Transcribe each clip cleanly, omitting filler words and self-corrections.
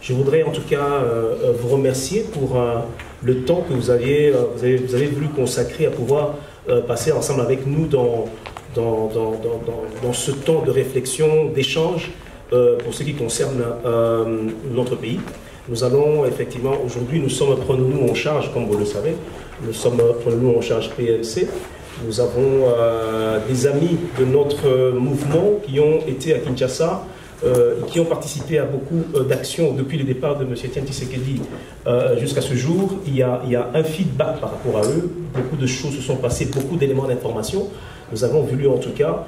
Je voudrais en tout cas vous remercier pour le temps que vous avez voulu consacrer à pouvoir passer ensemble avec nous dans ce temps de réflexion, d'échange pour ce qui concerne notre pays. Nous allons effectivement, aujourd'hui, nous sommes Prenons-nous en charge, comme vous le savez, nous sommes Prenons-nous en charge PNC. Nous avons des amis de notre mouvement qui ont été à Kinshasa, qui ont participé à beaucoup d'actions depuis le départ de M. Etienne Tshisekedi jusqu'à ce jour. Il y a un feedback par rapport à eux. Beaucoup de choses se sont passées, beaucoup d'éléments d'information. Nous avons voulu en tout cas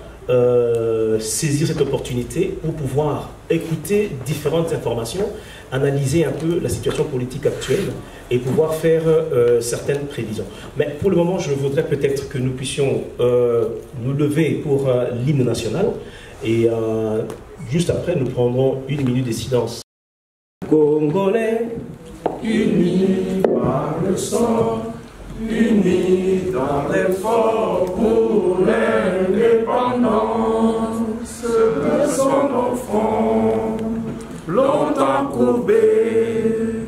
saisir cette opportunité pour pouvoir écouter différentes informations, analyser un peu la situation politique actuelle et pouvoir faire certaines prévisions. Mais pour le moment, je voudrais peut-être que nous puissions nous lever pour l'hymne national et juste après, nous prendrons une minute de silence. Congolais, unis par le sang, unis dans l'effort pour l'indépendance, baissons nos fronts, longtemps courbés,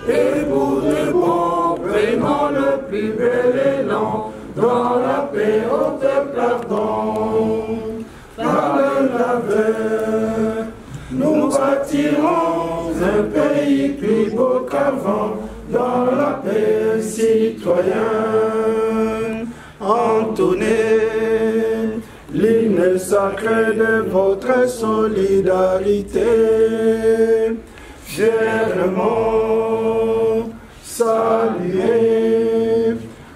et pour de bon, prenons le plus bel élan, dans la paix haute pardon. Par le labeur, nous bâtirons un pays plus beau qu'avant, dans la paix citoyenne. Entonnez l'hymne sacré de votre solidarité, fièrement saluez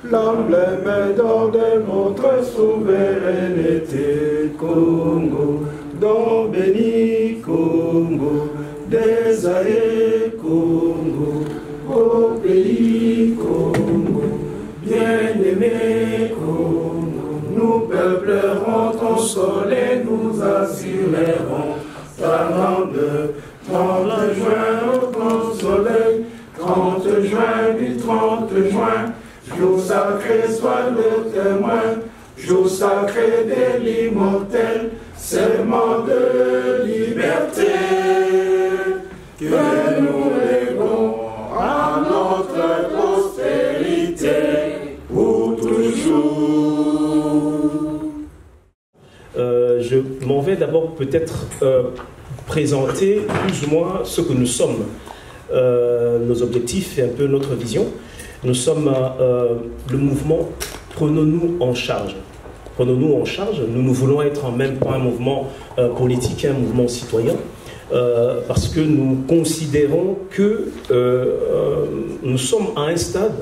l'emblème d'or de votre souveraineté. Congo, don béni Congo, désaillé Congo, au pays Congo, bien-aimé Congo, nous peuplerons ton soleil, nous assurerons, parlant de 30 juin au grand soleil, 30 juin du 30 juin, jour sacré soit le témoin, jour sacré de l'immortel, serment de liberté, que nous léguons à notre postérité pour toujours. Je m'en vais d'abord peut-être présenter plus ou moins ce que nous sommes, nos objectifs et un peu notre vision. Nous sommes le mouvement Prenons-nous en charge. Prenons-nous en charge. Nous voulons être en même temps un mouvement politique, un mouvement citoyen, parce que nous considérons que nous sommes à un stade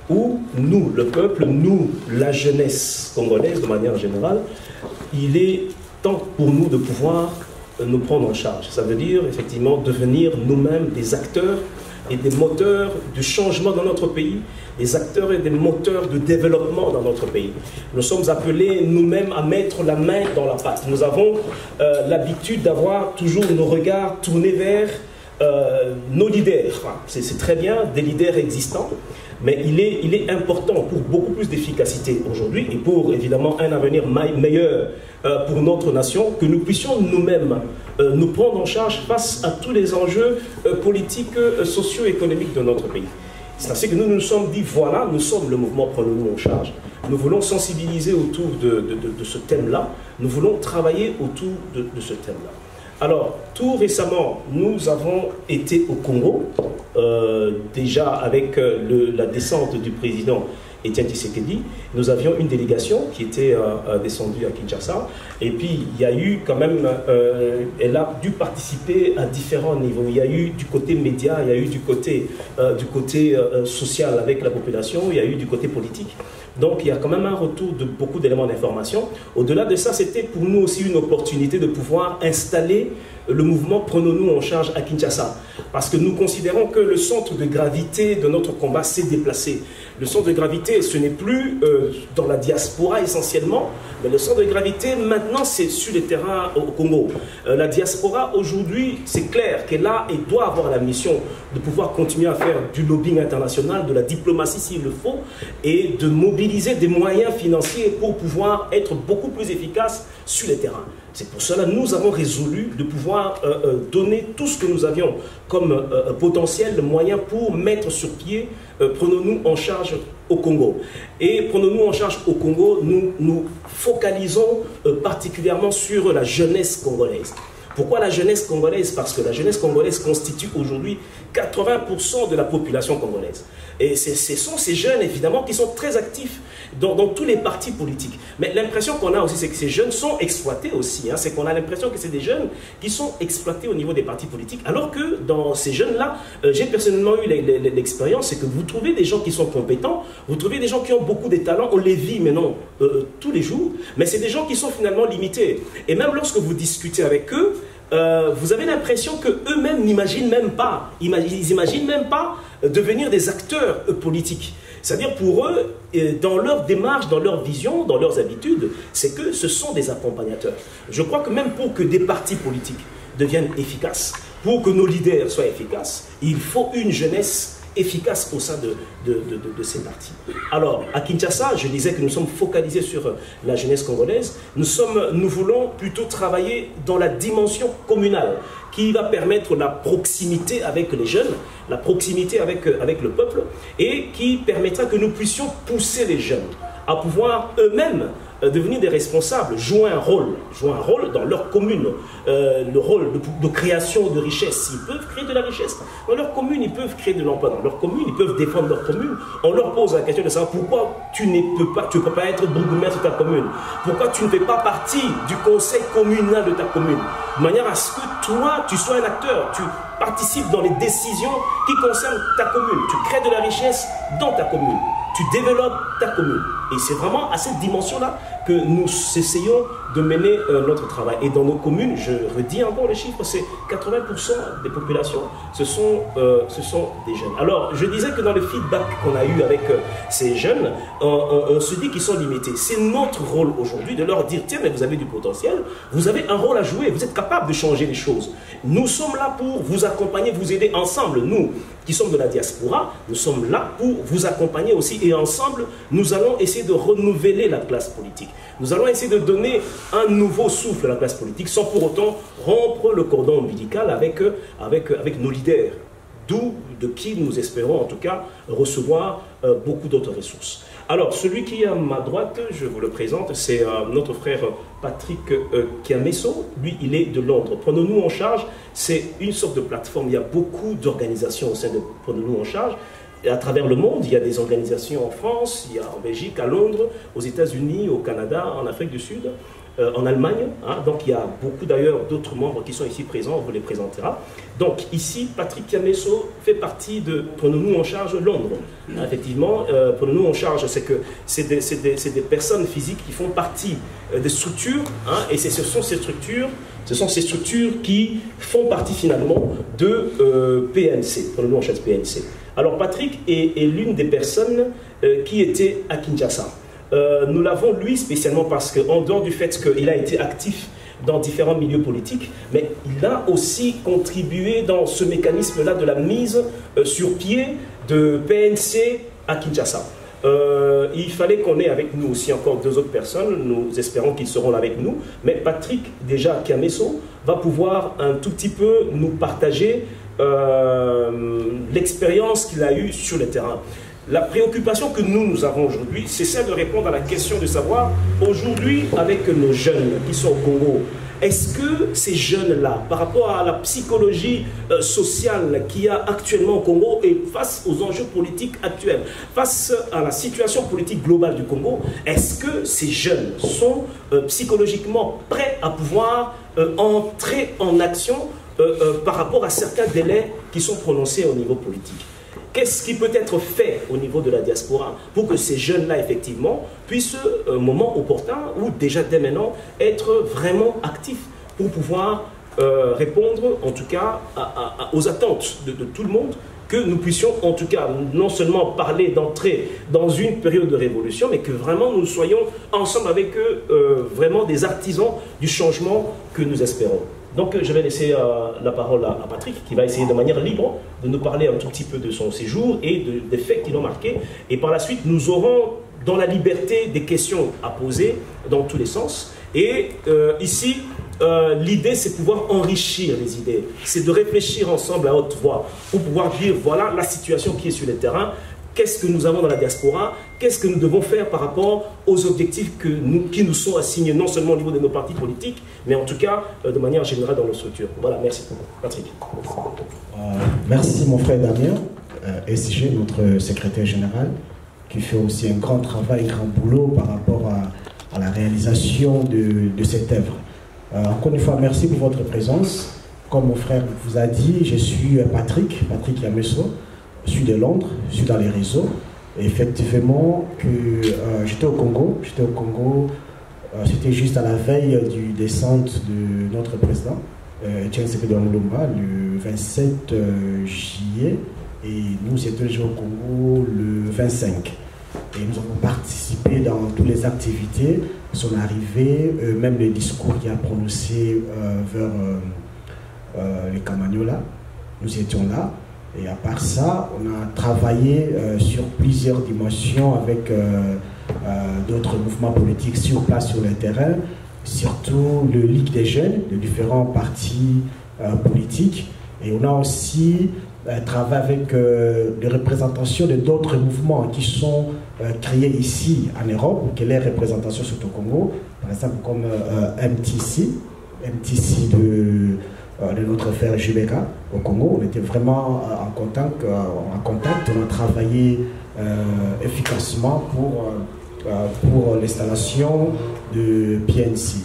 où nous, le peuple, nous, la jeunesse congolaise de manière générale, il est temps pour nous de pouvoir nous prendre en charge. Ça veut dire effectivement devenir nous-mêmes des acteurs et des moteurs du changement dans notre pays, des acteurs et des moteurs de développement dans notre pays. Nous sommes appelés nous-mêmes à mettre la main dans la pâte. Nous avons l'habitude d'avoir toujours nos regards tournés vers nos leaders. Enfin, c'est très bien, des leaders existants, mais il est important pour beaucoup plus d'efficacité aujourd'hui et pour évidemment un avenir meilleur pour notre nation, que nous puissions nous-mêmes nous prendre en charge face à tous les enjeux politiques, socio-économiques de notre pays. C'est ainsi que nous nous sommes dit, voilà, nous sommes le mouvement Prenons-nous en charge. Nous voulons sensibiliser autour de ce thème-là. Nous voulons travailler autour de ce thème-là. Alors, tout récemment, nous avons été au Congo, déjà avec la descente du président Etienne Tshisekedi. Nous avions une délégation qui était descendue à Kinshasa. Et puis, il y a eu quand même, elle a dû participer à différents niveaux. Il y a eu du côté média, il y a eu du côté social avec la population, il y a eu du côté politique. Donc, il y a quand même un retour de beaucoup d'éléments d'information. Au-delà de ça, c'était pour nous aussi une opportunité de pouvoir installer le mouvement Prenons-nous en charge à Kinshasa. Parce que nous considérons que le centre de gravité de notre combat s'est déplacé. Le centre de gravité, ce n'est plus dans la diaspora essentiellement, mais le centre de gravité maintenant c'est sur les terrains au Congo. La diaspora aujourd'hui, c'est clair qu'elle a et doit avoir la mission de pouvoir continuer à faire du lobbying international, de la diplomatie s'il le faut, et de mobiliser mobiliser des moyens financiers pour pouvoir être beaucoup plus efficaces sur les terrains. C'est pour cela que nous avons résolu de pouvoir donner tout ce que nous avions comme potentiel de moyens pour mettre sur pied Prenons-nous en charge au Congo. Et Prenons-nous en charge au Congo, nous nous focalisons particulièrement sur la jeunesse congolaise. Pourquoi la jeunesse congolaise? Parce que la jeunesse congolaise constitue aujourd'hui 80% de la population congolaise. Et ce sont ces jeunes, évidemment, qui sont très actifs dans tous les partis politiques. Mais l'impression qu'on a aussi, c'est que ces jeunes sont exploités aussi. Hein. C'est qu'on a l'impression que c'est des jeunes qui sont exploités au niveau des partis politiques. Alors que dans ces jeunes-là, j'ai personnellement eu l'expérience, c'est que vous trouvez des gens qui sont compétents, vous trouvez des gens qui ont beaucoup de talents, on les vit maintenant tous les jours, mais c'est des gens qui sont finalement limités. Et même lorsque vous discutez avec eux, vous avez l'impression qu'eux-mêmes n'imaginent même pas, ils n'imaginent même pas devenir des acteurs politiques. C'est-à-dire pour eux, dans leur démarche, dans leur vision, dans leurs habitudes, c'est que ce sont des accompagnateurs. Je crois que même pour que des partis politiques deviennent efficaces, pour que nos leaders soient efficaces, il faut une jeunesse efficace au sein de ces partis. Alors, à Kinshasa, je disais que nous sommes focalisés sur la jeunesse congolaise. Nous voulons plutôt travailler dans la dimension communale qui va permettre la proximité avec les jeunes, la proximité avec le peuple et qui permettra que nous puissions pousser les jeunes à pouvoir eux-mêmes devenir des responsables, jouer un rôle dans leur commune, le rôle de création de richesse. Ils peuvent créer de la richesse dans leur commune, ils peuvent créer de l'emploi dans leur commune, ils peuvent défendre leur commune. On leur pose la question de savoir pourquoi tu ne peux pas être bourgmestre de ta commune, pourquoi tu ne fais pas partie du conseil communal de ta commune, de manière à ce que toi, tu sois un acteur, tu participes dans les décisions qui concernent ta commune, tu crées de la richesse dans ta commune, tu développes ta commune. Et c'est vraiment à cette dimension-là que nous essayons de mener notre travail. Et dans nos communes, je redis encore les chiffres, c'est 80% des populations, ce sont des jeunes. Alors, je disais que dans le feedback qu'on a eu avec ces jeunes, on se dit qu'ils sont limités. C'est notre rôle aujourd'hui de leur dire, tiens, mais vous avez du potentiel, vous avez un rôle à jouer, vous êtes capable de changer les choses. Nous sommes là pour vous accompagner, vous aider ensemble. Nous, qui sommes de la diaspora, nous sommes là pour vous accompagner aussi. Et ensemble, nous allons essayer de renouveler la classe politique. Nous allons essayer de donner un nouveau souffle à la classe politique sans pour autant rompre le cordon ombilical avec nos leaders. D'où de qui nous espérons en tout cas recevoir beaucoup d'autres ressources. Alors, celui qui est à ma droite, je vous le présente, c'est notre frère Patrick Kiameso. Lui, il est de Londres. Prenons-nous en charge, c'est une sorte de plateforme. Il y a beaucoup d'organisations au sein de Prenons-nous en charge. Et à travers le monde, il y a des organisations en France, il y a en Belgique, à Londres, aux États-Unis, au Canada, en Afrique du Sud, en Allemagne. Hein. Donc il y a beaucoup d'ailleurs d'autres membres qui sont ici présents, on vous les présentera. Donc ici, Patrick Kiameso fait partie de Prenons-nous en charge Londres. Hein, effectivement, Prenons-nous en charge, c'est des personnes physiques qui font partie des structures, hein, et ce sont ces structures qui font partie finalement de PNC, Prenons-nous en charge PNC. Alors Patrick est l'une des personnes qui était à Kinshasa. Nous l'avons lui spécialement parce qu'en dehors du fait qu'il a été actif dans différents milieux politiques, mais il a aussi contribué dans ce mécanisme-là de la mise sur pied de PNC à Kinshasa. Il fallait qu'on ait avec nous aussi encore deux autres personnes, nous espérons qu'ils seront là avec nous, mais Patrick, déjà Kiameso, va pouvoir un tout petit peu nous partager l'expérience qu'il a eue sur le terrain. La préoccupation que nous avons aujourd'hui, c'est celle de répondre à la question de savoir, aujourd'hui, avec nos jeunes qui sont au Congo, est-ce que ces jeunes-là, par rapport à la psychologie sociale qu'il y a actuellement au Congo et face aux enjeux politiques actuels, face à la situation politique globale du Congo, est-ce que ces jeunes sont psychologiquement prêts à pouvoir entrer en action par rapport à certains délais qui sont prononcés au niveau politique? Qu'est-ce qui peut être fait au niveau de la diaspora pour que ces jeunes-là, effectivement, puissent, au moment opportun, ou déjà dès maintenant, être vraiment actifs pour pouvoir répondre, en tout cas, aux attentes de tout le monde, que nous puissions, en tout cas, non seulement parler d'entrer dans une période de révolution, mais que vraiment nous soyons ensemble avec eux, vraiment des artisans du changement que nous espérons. Donc je vais laisser la parole à Patrick qui va essayer de manière libre de nous parler un tout petit peu de son séjour et des faits qui l'ont marqué. Et par la suite, nous aurons dans la liberté des questions à poser dans tous les sens. Et ici, l'idée, c'est de pouvoir enrichir les idées. C'est de réfléchir ensemble à haute voix pour pouvoir dire, voilà la situation qui est sur le terrain, qu'est-ce que nous avons dans la diaspora, qu'est-ce que nous devons faire par rapport aux objectifs qui nous sont assignés, non seulement au niveau de nos partis politiques, mais en tout cas de manière générale dans nos structures. Voilà, merci. Patrick. Merci mon frère Damien, SG, notre secrétaire général, qui fait aussi un grand travail, un grand boulot par rapport à la réalisation de cette œuvre. Encore une fois, merci pour votre présence. Comme mon frère vous a dit, je suis Patrick Yameso, je suis de Londres, je suis dans les réseaux. Et effectivement, j'étais au Congo, c'était juste à la veille du descente de notre président, Etienne Tshisekedi Tshilombo, le 27 juillet, et nous étions déjà au Congo le 25. Et nous avons participé dans toutes les activités, son arrivée, même le discours qu'il a prononcé vers les Camagnola, nous étions là. Et à part ça, on a travaillé sur plusieurs dimensions avec d'autres mouvements politiques sur place, sur le terrain, surtout le Ligue des jeunes, de différents partis politiques. Et on a aussi travaillé avec des représentations de d'autres mouvements qui sont créés ici en Europe, qui sont les représentations sur le Congo, par exemple comme MTC de notre frère Jubeka au Congo. On était vraiment en contact, on a travaillé efficacement pour l'installation de PNC.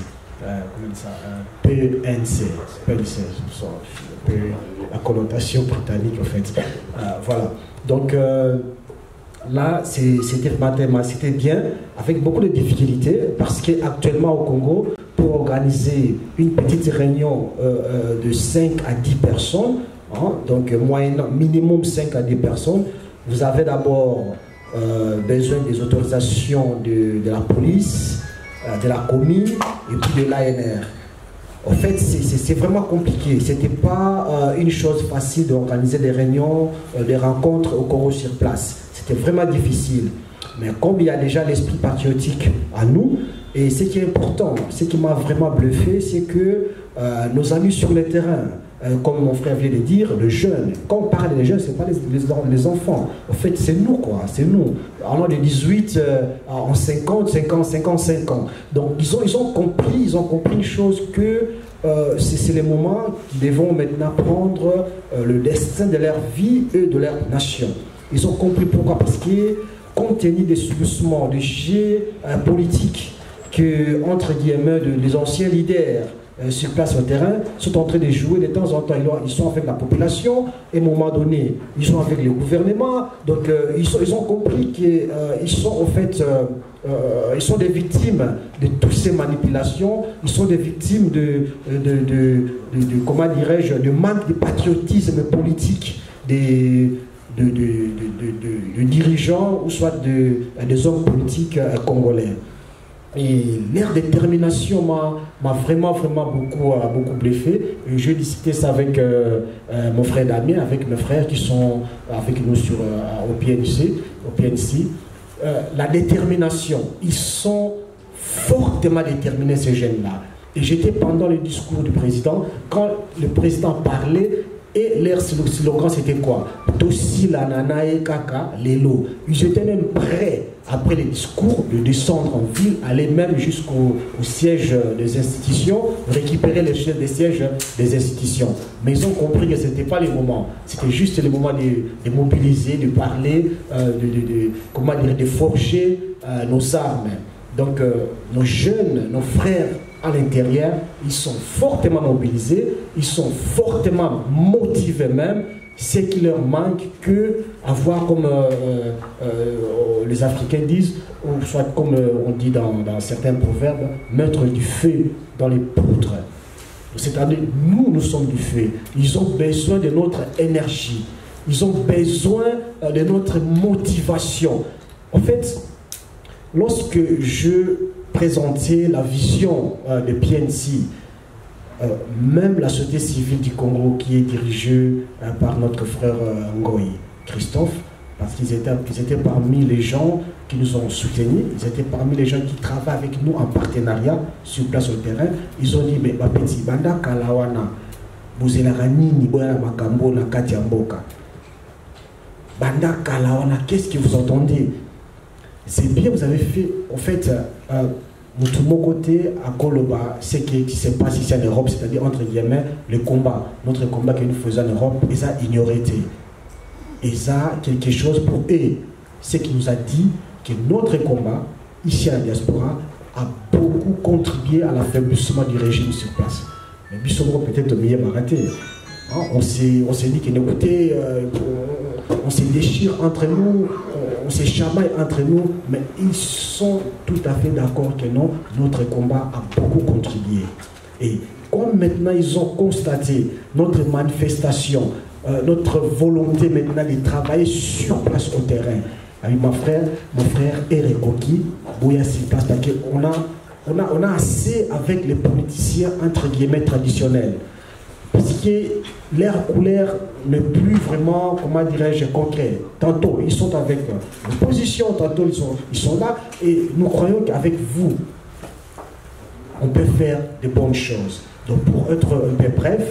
PNC, la connotation britannique en fait. Voilà. Donc là, c'était bien, avec beaucoup de difficultés, parce qu'actuellement au Congo, pour organiser une petite réunion de 5 à 10 personnes, donc minimum 5 à 10 personnes, vous avez d'abord besoin des autorisations de la police, de la commune et puis de l'ANR. En fait, c'est vraiment compliqué. Ce n'était pas une chose facile d'organiser des réunions, des rencontres au Congo sur place. C'était vraiment difficile. Mais comme il y a déjà l'esprit patriotique à nous, et ce qui est important, ce qui m'a vraiment bluffé, c'est que nos amis sur le terrain, comme mon frère vient de dire, le jeune, quand on parle des jeunes, ce n'est pas les enfants. En fait, c'est nous, quoi, c'est nous. Alors de 18 en 55 ans. Donc, ils ont compris une chose que c'est les moments qui devront maintenant prendre le destin de leur vie et de leur nation. Ils ont compris pourquoi. Parce que, compte tenu des soubresauts, des jeux politiques que, entre guillemets, les anciens leaders sur place au terrain sont en train de jouer de temps en temps. Ils sont avec la population et à un moment donné, ils sont avec le gouvernement. Donc, ils ont compris qu'ils sont en fait ils sont des victimes de toutes ces manipulations. Ils sont des victimes de comment dirais-je, de manque de patriotisme politique des dirigeants ou soit des hommes politiques congolais. Et leur détermination m'a vraiment beaucoup bluffé. Je vais discuter ça avec mon frère Damien, avec mes frères qui sont avec nous au PNC. La détermination, ils sont fortement déterminés, ces jeunes-là. Et j'étais pendant le discours du président, quand le président parlait, et leur slogan c'était quoi? Tossi la nanae kaka lelo. Ils étaient même prêts, après le discours, de descendre en ville, aller même jusqu'au siège des institutions, récupérer les sièges des institutions. Mais ils ont compris que ce n'était pas le moment. C'était juste le moment de mobiliser, de parler, de forger nos armes. Donc nos jeunes, nos frères à l'intérieur, ils sont fortement mobilisés, ils sont fortement motivés même. Ce qui leur manque que avoir, comme les Africains disent, ou soit comme on dit dans certains proverbes, mettre du feu dans les poutres. C'est-à-dire, nous sommes du feu. Ils ont besoin de notre énergie. Ils ont besoin de notre motivation. En fait, lorsque je présentais la vision de PNC, même la société civile du Congo qui est dirigée par notre frère Ngoï, Christophe, parce qu'ils étaient parmi les gens qui nous ont soutenus. Ils étaient parmi les gens qui travaillent avec nous en partenariat sur place au terrain. Ils ont dit, mais petit, banda kalawana, buzela nini boya makambo na kati ya mboka. Banda kalawana, qu'est-ce que vous entendez? C'est bien, vous avez fait, en fait, de mon côté, à Koloba, ce qui se passe ici en Europe, c'est-à-dire entre guillemets, le combat, notre combat que nous faisons en Europe, ils ont ignoré. Et ça, quelque chose pour eux. Ce qui nous a dit que notre combat, ici à la diaspora, a beaucoup contribué à l'affaiblissement du régime sur place. Mais Bissomro peut-être mieux m'arrêter. On s'est dit que, écoutez, on se déchire entre nous, on se chamaille entre nous, mais ils sont tout à fait d'accord que non, notre combat a beaucoup contribué. Et comme maintenant ils ont constaté notre manifestation, notre volonté maintenant de travailler sur place au terrain, avec mon frère est reconquis, Bouya sur place, parce qu'on a assez avec les politiciens entre guillemets traditionnels. Parce que leur couleur n'est plus vraiment, comment dirais-je, concret. Tantôt, ils sont avec l'opposition, tantôt, ils sont là. Et nous croyons qu'avec vous, on peut faire de bonnes choses. Donc, pour être un peu bref,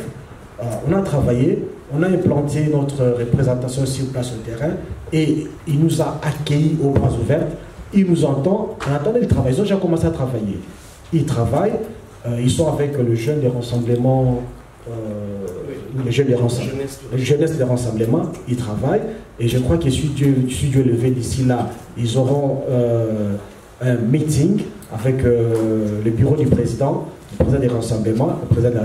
on a travaillé, on a implanté notre représentation sur place au terrain et il nous a accueillis aux bras ouverts. Il nous entend, on attendait le travail. Ils ont déjà commencé à travailler. Ils travaillent, ils sont avec le jeune des rassemblements. Les jeunesse des rassemblements, ils travaillent et je crois que si Dieu levé d'ici là, ils auront un meeting avec le bureau du président des rassemblements, le président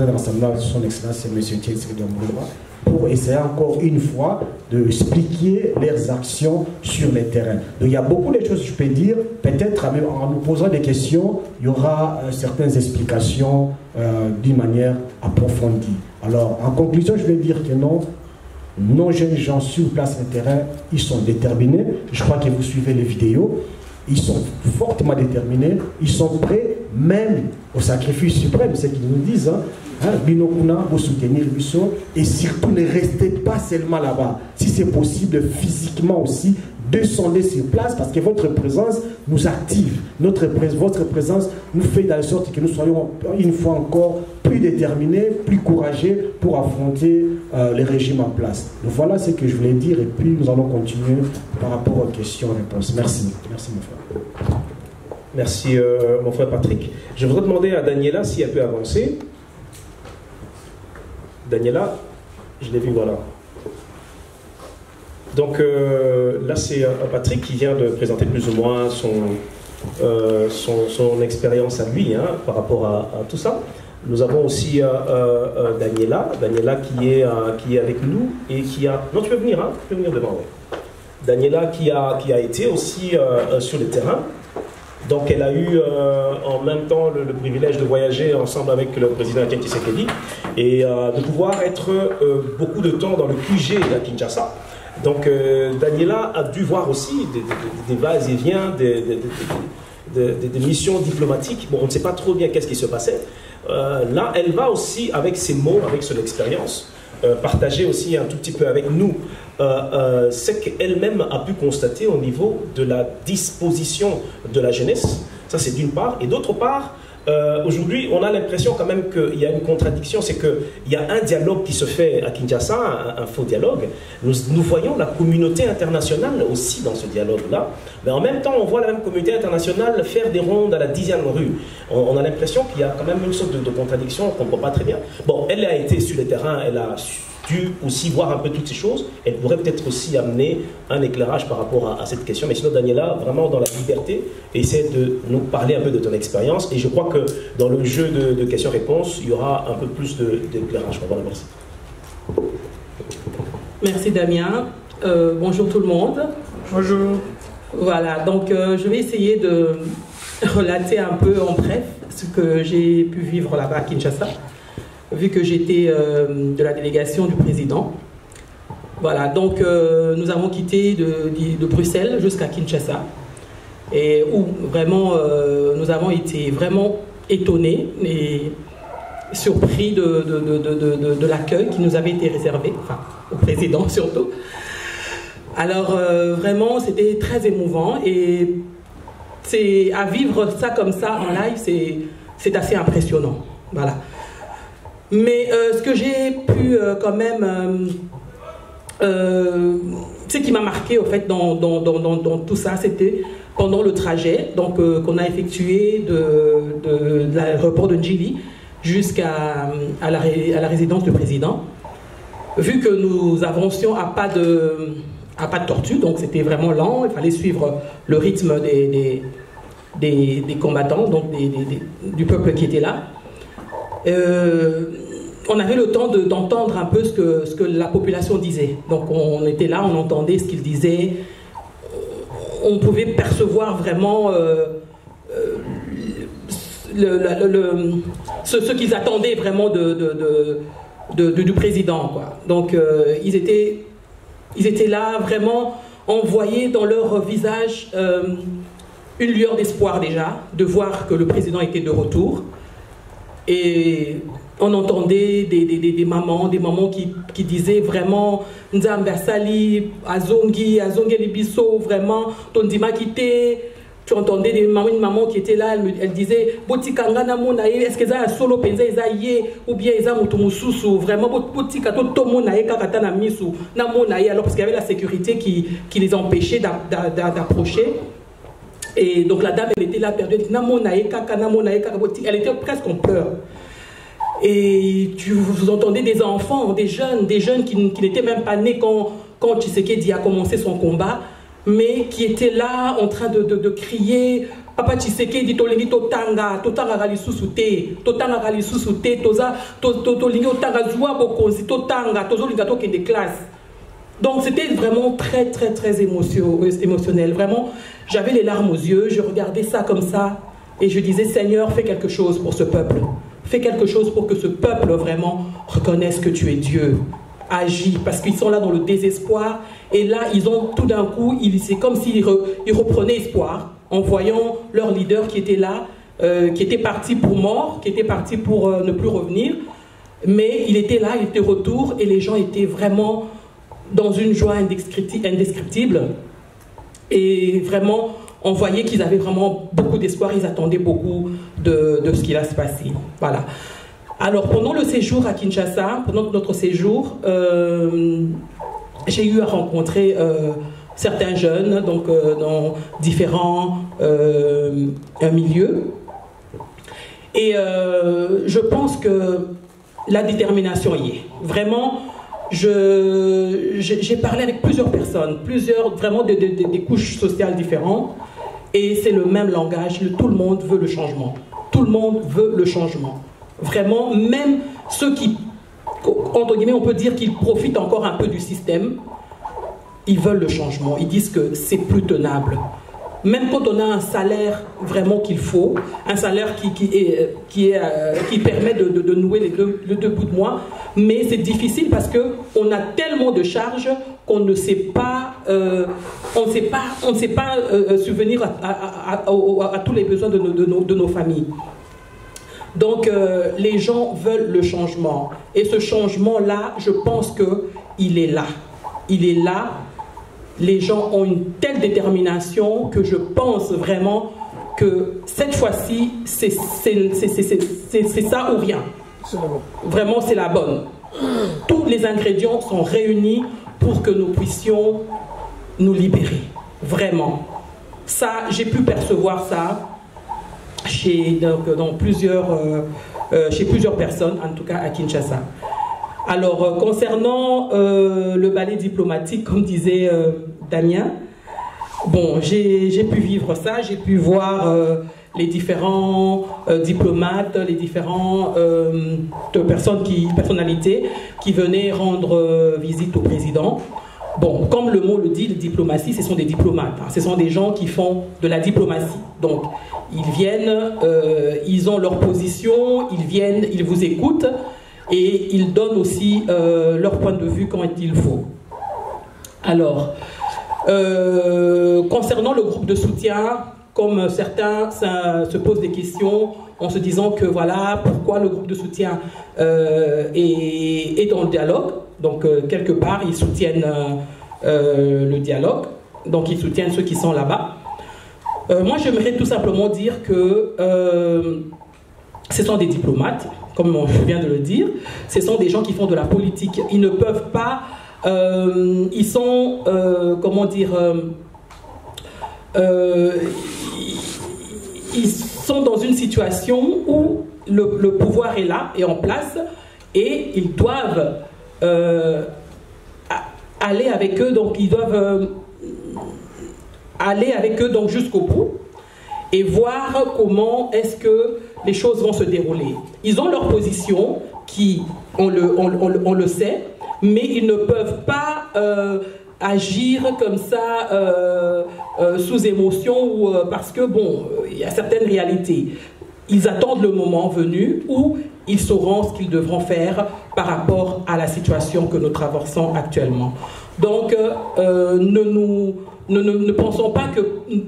des rassemblements, son excellence, c'est M. Thierry Domboulova, pour essayer encore une fois d'expliquer leurs actions sur le terrain. Donc il y a beaucoup de choses que je peux dire, peut-être en nous posant des questions, il y aura certaines explications d'une manière approfondie. Alors en conclusion, je vais dire que non, nos jeunes gens sur place sur le terrain, ils sont déterminés. Je crois que vous suivez les vidéos. Ils sont fortement déterminés, ils sont prêts même au sacrifice suprême, c'est ce qu'ils nous disent. Binokuna, vous soutenir Bissot, et surtout ne restez pas seulement là-bas. Si c'est possible, physiquement aussi, descendez sur place parce que votre présence nous active. Votre présence nous fait de sorte que nous soyons une fois encore plus déterminés, plus courageux pour affronter les régimes en place. Donc voilà ce que je voulais dire et puis nous allons continuer par rapport aux questions-réponses. Merci. Merci mon frère. Merci mon frère Patrick. Je voudrais demander à Daniela si elle peut avancer. Daniela, je l'ai vu, voilà. Donc là, c'est Patrick qui vient de présenter plus ou moins son expérience à lui par rapport à tout ça. Nous avons aussi Daniela qui est avec nous et qui a... Non, tu peux venir, tu peux venir devant. Ouais. Daniela qui a été aussi sur le terrain. Donc elle a eu en même temps le privilège de voyager ensemble avec le président Etienne Tshisekedi et de pouvoir être beaucoup de temps dans le QG à Kinshasa. Donc Daniela a dû voir aussi des va-et-vient, des missions diplomatiques. Bon, on ne sait pas trop bien qu'est-ce qui se passait. Là, elle va aussi, avec ses mots, avec son expérience, partager aussi un tout petit peu avec nous ce qu'elle-même a pu constater au niveau de la disposition de la jeunesse. Ça, c'est d'une part. Et d'autre part, aujourd'hui, on a l'impression quand même qu'il y a une contradiction, c'est qu'il y a un dialogue qui se fait à Kinshasa, un faux dialogue. Nous voyons la communauté internationale aussi dans ce dialogue-là, mais en même temps, on voit la même communauté internationale faire des rondes à la 10e rue. On a l'impression qu'il y a quand même une sorte de contradiction qu'on ne comprend pas très bien. Bon, elle a été sur le terrain, elle a dû aussi voir un peu toutes ces choses. Elle pourrait peut-être aussi amener un éclairage par rapport à cette question. Mais sinon, Daniela, vraiment dans la liberté, essaie de nous parler un peu de ton expérience. Et je crois que dans le jeu de questions-réponses, il y aura un peu plus d'éclairage. Voilà, merci. Merci Damien. Bonjour tout le monde. Bonjour. Voilà, donc je vais essayer de relater un peu en bref ce que j'ai pu vivre là-bas à Kinshasa, vu que j'étais de la délégation du président. Voilà, donc nous avons quitté de Bruxelles jusqu'à Kinshasa, et où vraiment nous avons été vraiment étonnés et surpris de l'accueil qui nous avait été réservé, enfin au président surtout. Alors vraiment, c'était très émouvant et c'est à vivre ça comme ça en live, c'est assez impressionnant. Voilà. Mais ce que j'ai pu quand même, ce qui m'a marqué au fait dans tout ça, c'était pendant le trajet donc qu'on a effectué de l'aéroport de Njili jusqu'à la résidence du président. Vu que nous avancions à pas de tortue, donc c'était vraiment lent, il fallait suivre le rythme des combattants, donc du peuple qui était là. On avait le temps d'entendre un peu ce que la population disait. Donc on était là, on entendait ce qu'ils disaient, on pouvait percevoir vraiment ce qu'ils attendaient vraiment du président, quoi. Donc ils étaient là vraiment, on voyait dans leur visage une lueur d'espoir déjà, de voir que le président était de retour. Et on entendait des mamans qui disaient vraiment Nzambe asali, azongi libiso, vraiment, tondima kite. Tu entendais une maman qui était là, elle disait Botikanga na mona est-ce que ça solo penza eza ye ou bien eza mutu mususu, vraiment botika to mona e kakata na misu na mona alors parce qu'il y avait la sécurité qui les empêchait d'approcher. Et donc la dame elle était là perdue, elle dit na mona e kaka na mona e kaka, elle était presque en pleurs. Et vous entendez des enfants, des jeunes qui n'étaient même pas nés quand Tshisekedi a commencé son combat, mais qui étaient là en train de crier Papa Tshisekedi tolingi totanga galisusu te toza tolingi otanga zwa bokonzi totanga tozolinga tokende classe. Donc c'était vraiment très très très émotionnel. Vraiment, j'avais les larmes aux yeux, je regardais ça comme ça et je disais Seigneur, fais quelque chose pour ce peuple. Fais quelque chose pour que ce peuple vraiment reconnaisse que tu es Dieu. Agis, parce qu'ils sont là dans le désespoir. Et là, ils ont tout d'un coup, c'est comme s'ils reprenaient espoir en voyant leur leader qui était là, qui était parti pour mort, qui était parti pour ne plus revenir. Mais il était là, il était retour, et les gens étaient vraiment dans une joie indescriptible. Et vraiment, on voyait qu'ils avaient vraiment beaucoup d'espoir, ils attendaient beaucoup de ce qui va se passer. Voilà. Alors, pendant le séjour à Kinshasa, pendant notre séjour, j'ai eu à rencontrer certains jeunes donc, dans différents milieux. Et je pense que la détermination y est. Vraiment, j'ai parlé avec plusieurs personnes, vraiment des couches sociales différentes. Et c'est le même langage, tout le monde veut le changement. Tout le monde veut le changement. Vraiment, même ceux qui, entre guillemets, on peut dire qu'ils profitent encore un peu du système, ils veulent le changement. Ils disent que c'est plus tenable. Même quand on a un salaire vraiment qu'il faut, un salaire qui permet de nouer les deux bouts de mois, mais c'est difficile parce qu'on a tellement de charges qu'on ne sait pas, subvenir à tous les besoins de nos familles. Donc les gens veulent le changement. Et ce changement-là, je pense qu'il est là. Il est là. Les gens ont une telle détermination que je pense vraiment que cette fois-ci, c'est ça ou rien. Vraiment, c'est la bonne. Tous les ingrédients sont réunis pour que nous puissions nous libérer. Vraiment. Ça, j'ai pu percevoir ça chez plusieurs personnes, en tout cas à Kinshasa. Alors, concernant le ballet diplomatique, comme disait Damien, bon, j'ai pu vivre ça, j'ai pu voir les différents diplomates, les différentes personnalités qui venaient rendre visite au président. Bon, comme le mot le dit, la diplomatie, ce sont des diplomates. Hein, ce sont des gens qui font de la diplomatie. Donc, ils viennent, ils ont leur position, ils viennent, ils vous écoutent et ils donnent aussi leur point de vue quand il faut. Alors, concernant le groupe de soutien, comme certains se posent des questions en se disant que voilà, pourquoi le groupe de soutien est dans le dialogue. Donc, quelque part, ils soutiennent le dialogue. Donc, ils soutiennent ceux qui sont là-bas. Moi, j'aimerais tout simplement dire que ce sont des diplomates, comme je viens de le dire. Ce sont des gens qui font de la politique. Ils ne peuvent pas... ils sont... comment dire... ils sont dans une situation où le pouvoir est là, est en place, et ils doivent aller avec eux, donc ils doivent aller avec eux donc jusqu'au bout et voir comment est-ce que les choses vont se dérouler. Ils ont leur position qui, on le sait, mais ils ne peuvent pas agir comme ça sous émotion ou parce que bon, il y a certaines réalités. Ils attendent le moment venu où ils sauront ce qu'ils devront faire par rapport à la situation que nous traversons actuellement. Donc, ne pensons pas que,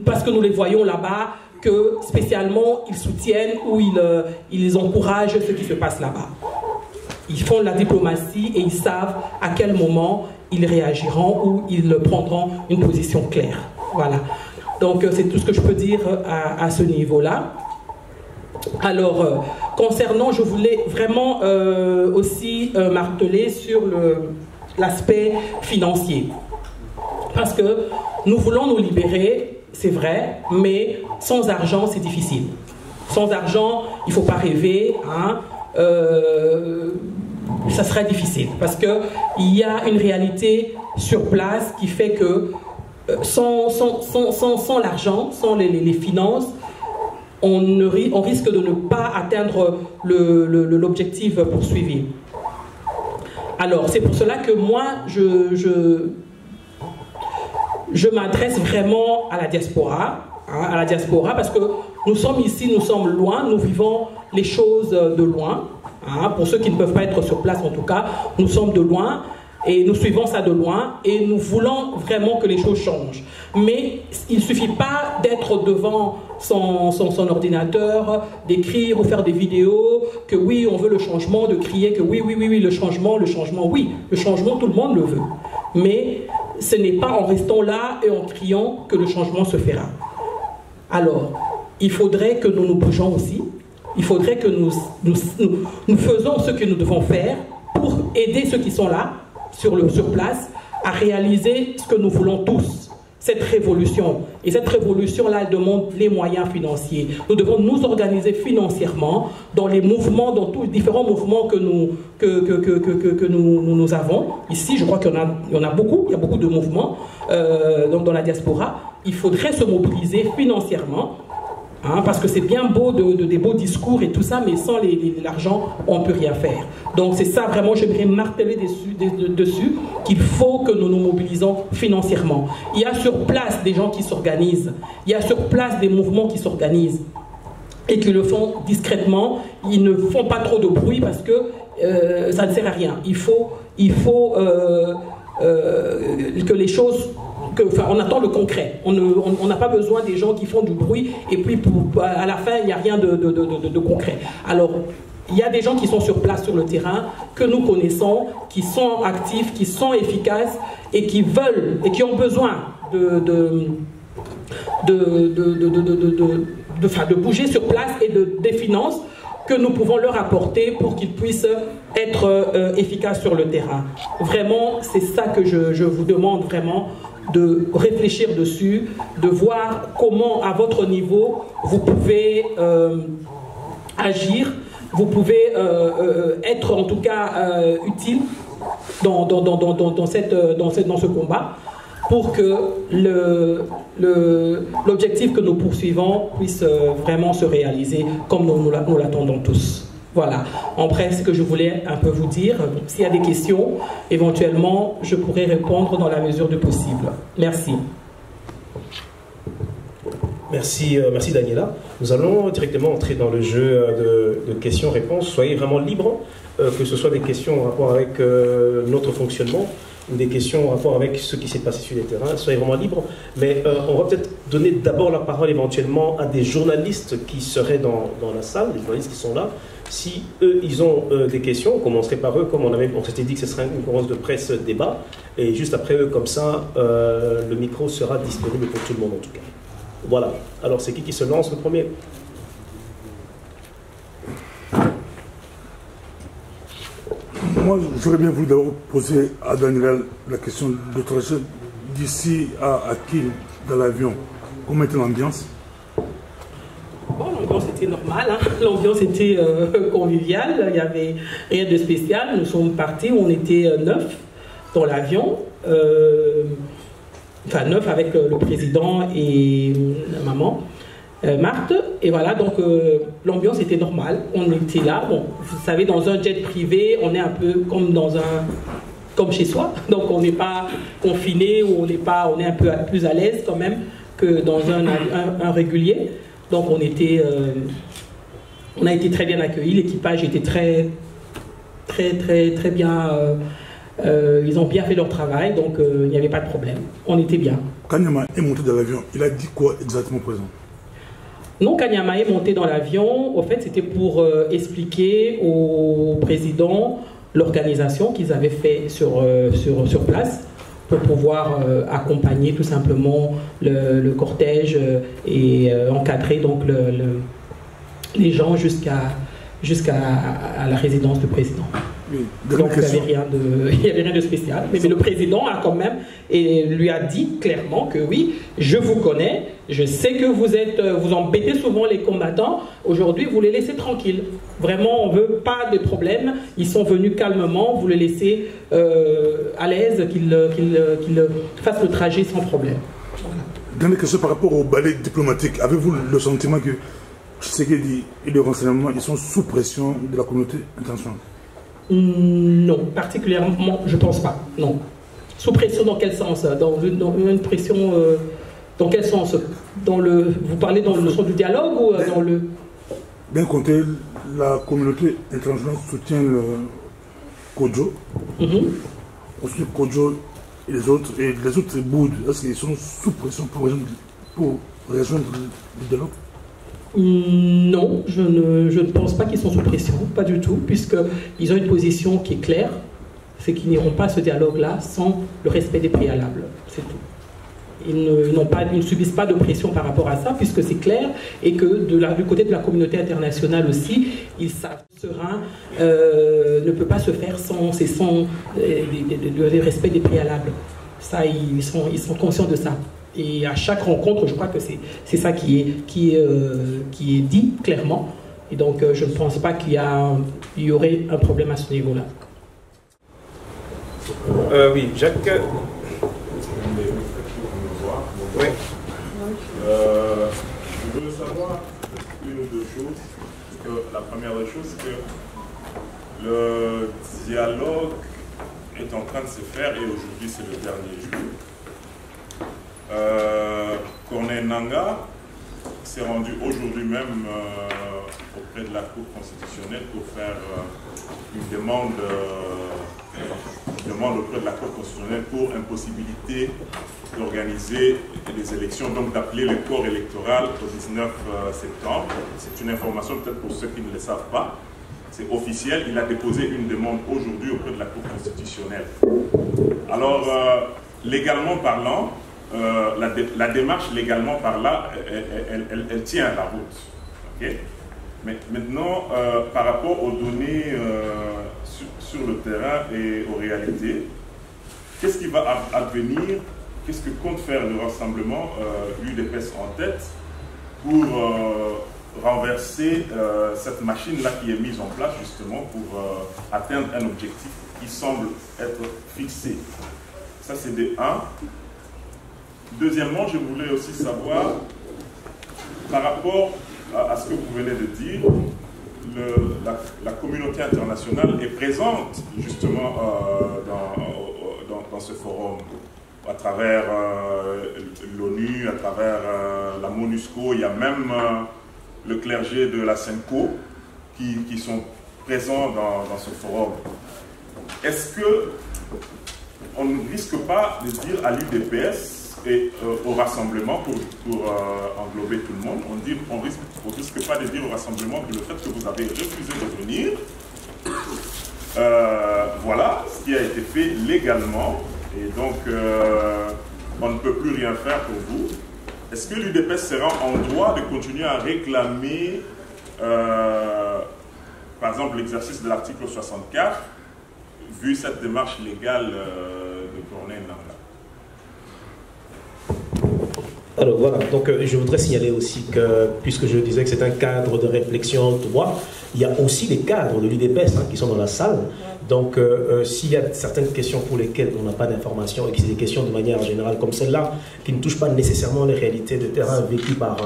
parce que nous les voyons là-bas, que spécialement ils soutiennent ou ils encouragent ce qui se passe là-bas. Ils font de la diplomatie et ils savent à quel moment ils réagiront ou ils prendront une position claire. Voilà. Donc, c'est tout ce que je peux dire à ce niveau-là. Alors, concernant, je voulais vraiment aussi marteler sur l'aspect financier. Parce que nous voulons nous libérer, c'est vrai, mais sans argent, c'est difficile. Sans argent, il ne faut pas rêver, hein, ça serait difficile. Parce qu'il y a une réalité sur place qui fait que sans l'argent, sans les finances, on risque de ne pas atteindre l'objectif poursuivi. Alors, c'est pour cela que moi, je m'adresse vraiment à la diaspora, parce que nous sommes ici, nous sommes loin, nous vivons les choses de loin. Hein, pour ceux qui ne peuvent pas être sur place, en tout cas, nous sommes de loin. Et nous suivons ça de loin et nous voulons vraiment que les choses changent. Mais il ne suffit pas d'être devant son ordinateur, d'écrire ou faire des vidéos, que oui, on veut le changement, de crier que oui, le changement, oui, le changement, tout le monde le veut. Mais ce n'est pas en restant là et en criant que le changement se fera. Alors, il faudrait que nous nous bougeons aussi. Il faudrait que nous faisons ce que nous devons faire pour aider ceux qui sont là, sur place, à réaliser ce que nous voulons tous, cette révolution. Et cette révolution-là, elle demande les moyens financiers. Nous devons nous organiser financièrement dans les mouvements, dans tous les différents mouvements que nous avons. Ici, je crois qu'il y en a beaucoup, il y a beaucoup de mouvements donc dans la diaspora. Il faudrait se mobiliser financièrement. Hein, parce que c'est bien beau des beaux discours et tout ça, mais sans l'argent, on ne peut rien faire. Donc c'est ça vraiment, j'aimerais marteler dessus, qu'il faut que nous nous mobilisons financièrement. Il y a sur place des gens qui s'organisent, il y a sur place des mouvements qui s'organisent et qui le font discrètement. Ils ne font pas trop de bruit parce que ça ne sert à rien. Il faut que les choses... on attend le concret. On n'a pas besoin des gens qui font du bruit et puis à la fin, il n'y a rien de concret. Alors, il y a des gens qui sont sur place, sur le terrain, que nous connaissons, qui sont actifs, qui sont efficaces et qui veulent et qui ont besoin de bouger sur place et des finances que nous pouvons leur apporter pour qu'ils puissent être efficaces sur le terrain. Vraiment, c'est ça que je vous demande vraiment, de réfléchir dessus, de voir comment à votre niveau vous pouvez agir, vous pouvez être en tout cas utile dans ce combat pour que l'objectif que nous poursuivons puisse vraiment se réaliser comme nous l'attendons tous. Voilà, en bref, ce que je voulais un peu vous dire. S'il y a des questions, éventuellement, je pourrai répondre dans la mesure du possible. Merci. Merci Daniela. Nous allons directement entrer dans le jeu de questions-réponses. Soyez vraiment libres, que ce soit des questions en rapport avec notre fonctionnement ou des questions en rapport avec ce qui s'est passé sur les terrains. Soyez vraiment libres. Mais on va peut-être donner d'abord la parole éventuellement à des journalistes qui seraient dans la salle, des journalistes qui sont là, Si eux, ils ont des questions, on commencerait par eux, comme on s'était dit que ce serait une conférence de presse débat, et juste après eux, comme ça, le micro sera disponible pour tout le monde en tout cas. Voilà. Alors c'est qui se lance le premier? Moi, j'aurais bien voulu d'abord poser à Daniel la question de trajet d'ici à Kiel, dans l'avion. Comment était l'ambiance? Bon, l'ambiance était normale, hein. L'ambiance était conviviale, il n'y avait rien de spécial. Nous sommes partis, on était 9 dans l'avion, enfin 9 avec le président et la maman, Marthe, et voilà, donc l'ambiance était normale, on était là. Bon, vous savez, dans un jet privé, on est un peu comme chez soi, donc on n'est pas confiné, ou on est un peu plus à l'aise quand même que dans un régulier. Donc on a été très bien accueillis, l'équipage était très bien, ils ont bien fait leur travail, donc il n'y avait pas de problème, on était bien. Kanyama est monté dans l'avion, il a dit quoi exactement présent? Non, Kanyama est monté dans l'avion, au fait c'était pour expliquer au président l'organisation qu'ils avaient fait sur place, pour pouvoir accompagner tout simplement le cortège et encadrer donc les gens jusqu'à la résidence du président. Oui. Donc il n'y avait rien de spécial, mais le président a quand même et lui a dit clairement que oui, je vous connais, je sais que vous embêtez souvent les combattants, aujourd'hui vous les laissez tranquilles. Vraiment, on ne veut pas de problème, ils sont venus calmement, vous les laissez à l'aise, qu'ils fassent le trajet sans problème. Dernière question par rapport au balai diplomatique, avez-vous le sentiment que Tshisekedi et le renseignement, ils sont sous pression de la communauté internationale? Non, particulièrement, je ne pense pas, non. Sous pression dans quel sens? Dans une pression, dans quel sens? Vous parlez dans le sens du dialogue ou dans le... Bien compté, la communauté internationale soutient le Kodjo. Ensuite, Kodjo et les autres boudent. Est-ce qu'ils sont sous pression pour rejoindre le dialogue? Non, je ne pense pas qu'ils sont sous pression, pas du tout, puisqu'ils ont une position qui est claire, c'est qu'ils n'iront pas à ce dialogue-là sans le respect des préalables, c'est tout. Ils ne subissent pas de pression par rapport à ça, puisque c'est clair, et que du côté de la communauté internationale aussi, ils savent que le serein ne peut pas se faire sans le respect des préalables. Ça, ils sont conscients de ça. Et à chaque rencontre, je crois que c'est ça qui est dit clairement. Et donc, je ne pense pas qu'il y aurait un problème à ce niveau-là. Oui, Jacques. Oui. Je veux savoir une ou deux choses. La première des choses, c'est que le dialogue est en train de se faire et aujourd'hui c'est le dernier jour. Corneille Nangaa s'est rendu aujourd'hui même auprès de la Cour constitutionnelle pour faire une demande auprès de la Cour constitutionnelle pour impossibilité d'organiser des élections, donc d'appeler le corps électoral au 19 septembre. C'est une information peut-être pour ceux qui ne le savent pas. C'est officiel, il a déposé une demande aujourd'hui auprès de la Cour constitutionnelle. Alors, légalement parlant, la démarche légalement parlant, elle tient la route. Okay? Mais maintenant, par rapport aux données sur le terrain et aux réalités, qu'est-ce qui va advenir? Qu'est-ce que compte faire le rassemblement UDPS en tête pour renverser cette machine-là qui est mise en place justement pour atteindre un objectif qui semble être fixé? Ça, c'est des 1. Deuxièmement, je voulais aussi savoir, par rapport à ce que vous venez de dire, la communauté internationale est présente justement dans ce forum, à travers l'ONU, à travers la MONUSCO, il y a même le clergé de la SENCO qui sont présents dans ce forum. Est-ce qu'on ne risque pas de dire à l'UDPS Et au rassemblement, pour englober tout le monde, on risque pas de dire au rassemblement que le fait que vous avez refusé de venir, voilà ce qui a été fait légalement, et donc on ne peut plus rien faire pour vous. Est-ce que l'UDPS sera en droit de continuer à réclamer, par exemple, l'exercice de l'article 64, vu cette démarche légale de Corneille Nangaa? Alors voilà, donc je voudrais signaler aussi que, puisque je disais que c'est un cadre de réflexion droit, il y a aussi des cadres de l'UDPS qui sont dans la salle. Donc s'il y a certaines questions pour lesquelles on n'a pas d'informations et que c'est des questions de manière générale comme celle-là, qui ne touchent pas nécessairement les réalités de terrain vécues par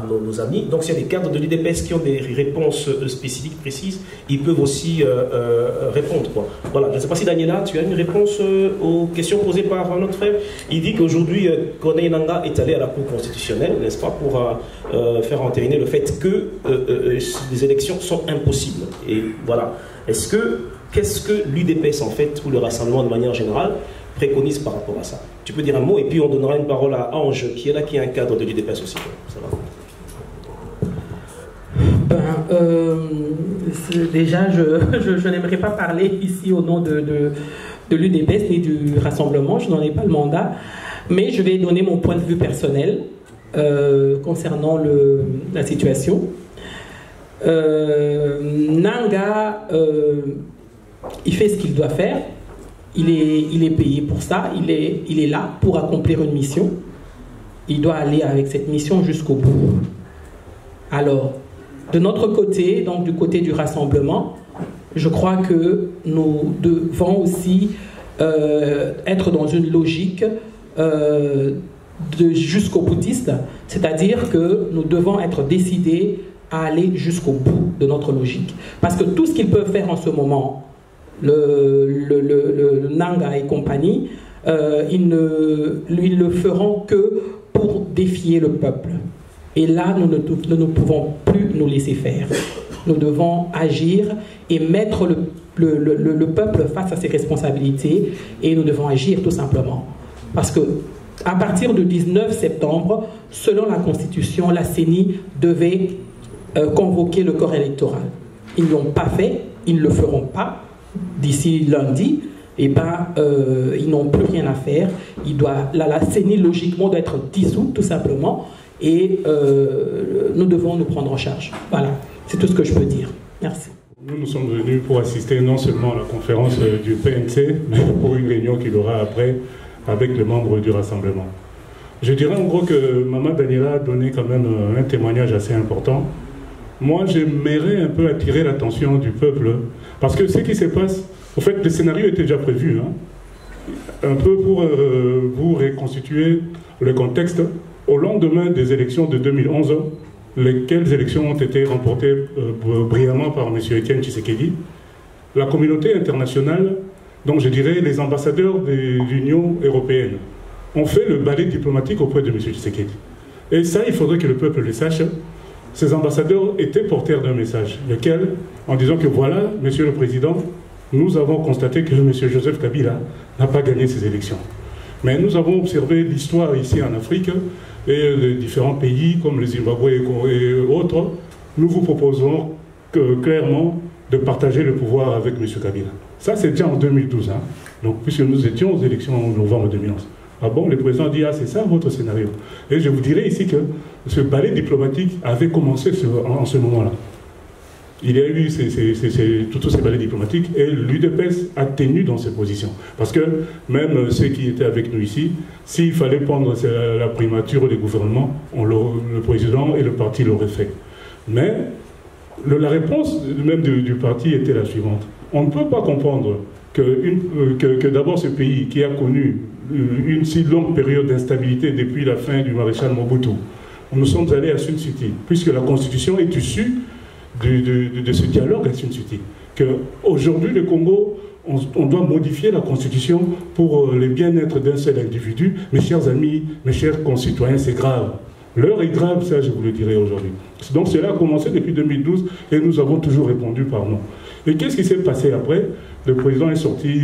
nos amis. Donc s'il y a des cadres de l'UDPS qui ont des réponses spécifiques, précises, ils peuvent aussi répondre, quoi. Voilà, je ne sais pas si Daniela, tu as une réponse aux questions posées par notre frère. Il dit qu'aujourd'hui, Corneille Nangaa est allé à la Cour constitutionnelle, n'est-ce pas, pour faire entériner le fait que les élections sont impossibles. Et voilà. Qu'est-ce que l'UDPS, en fait, ou le rassemblement de manière générale, préconise par rapport à ça? Tu peux dire un mot et puis on donnera une parole à Ange qui est là, qui est un cadre de l'UDPS aussi. Ça va. Déjà, je n'aimerais pas parler ici au nom de l'UDPS ni du rassemblement, je n'en ai pas le mandat, mais je vais donner mon point de vue personnel concernant la situation. Nangaa, il fait ce qu'il doit faire. Il est payé pour ça, il est là pour accomplir une mission. Il doit aller avec cette mission jusqu'au bout. Alors, de notre côté, donc du côté du rassemblement, je crois que nous devons aussi être dans une logique jusqu'au boutiste, c'est-à-dire que nous devons être décidés à aller jusqu'au bout de notre logique. Parce que tout ce qu'ils peuvent faire en ce moment, le Nangaa et compagnie, ils ne le feront que pour défier le peuple. Et là, nous ne pouvons plus nous laisser faire. Nous devons agir et mettre le peuple face à ses responsabilités, et nous devons agir tout simplement. Parce que à partir du 19 septembre, selon la Constitution, la CENI devait convoquer le corps électoral. Ils ne l'ont pas fait, ils ne le feront pas. D'ici lundi, ils n'ont plus rien à faire. La CENI, logiquement, doit être dissoute, tout simplement, et nous devons nous prendre en charge. Voilà, c'est tout ce que je peux dire. Merci. Nous sommes venus pour assister non seulement à la conférence du PNC, mais pour une réunion qu'il aura après avec les membres du rassemblement. Je dirais en gros que Maman Daniela a donné quand même un témoignage assez important. Moi, j'aimerais un peu attirer l'attention du peuple, parce que ce qui se passe, au fait, le scénario était déjà prévu, un peu pour vous reconstituer le contexte. Au lendemain des élections de 2011, lesquelles élections ont été remportées brillamment par M. Etienne Tshisekedi, la communauté internationale, donc je dirais les ambassadeurs de l'Union européenne, ont fait le balai diplomatique auprès de M. Tshisekedi. Et ça, il faudrait que le peuple le sache. Ces ambassadeurs étaient porteurs d'un message, lequel, en disant que voilà, Monsieur le Président, nous avons constaté que M. Joseph Kabila n'a pas gagné ces élections. Mais nous avons observé l'histoire ici en Afrique et les différents pays comme le Zimbabwe et autres. Nous vous proposons clairement de partager le pouvoir avec M. Kabila. Ça, c'est déjà en 2012, donc, puisque nous étions aux élections en novembre 2011. Ah bon, le président dit, ah c'est ça votre scénario. Et je vous dirais ici que ce balai diplomatique avait commencé en ce moment-là. Il y a eu tous ces balais diplomatiques et l'UDPS a tenu dans ses positions. Parce que même ceux qui étaient avec nous ici, s'il fallait prendre la primature des gouvernements, le président et le parti l'auraient fait. Mais la réponse même du parti était la suivante. On ne peut pas comprendre que d'abord ce pays qui a connu une si longue période d'instabilité depuis la fin du maréchal Mobutu, nous sommes allés à Sun City, puisque la Constitution est issue de ce dialogue à Sun City. Qu'aujourd'hui, le Congo, on doit modifier la Constitution pour le bien-être d'un seul individu. Mes chers amis, mes chers concitoyens, c'est grave. L'heure est grave, ça je vous le dirai aujourd'hui. Donc cela a commencé depuis 2012 et nous avons toujours répondu par non. Et qu'est-ce qui s'est passé après? Le président est sorti,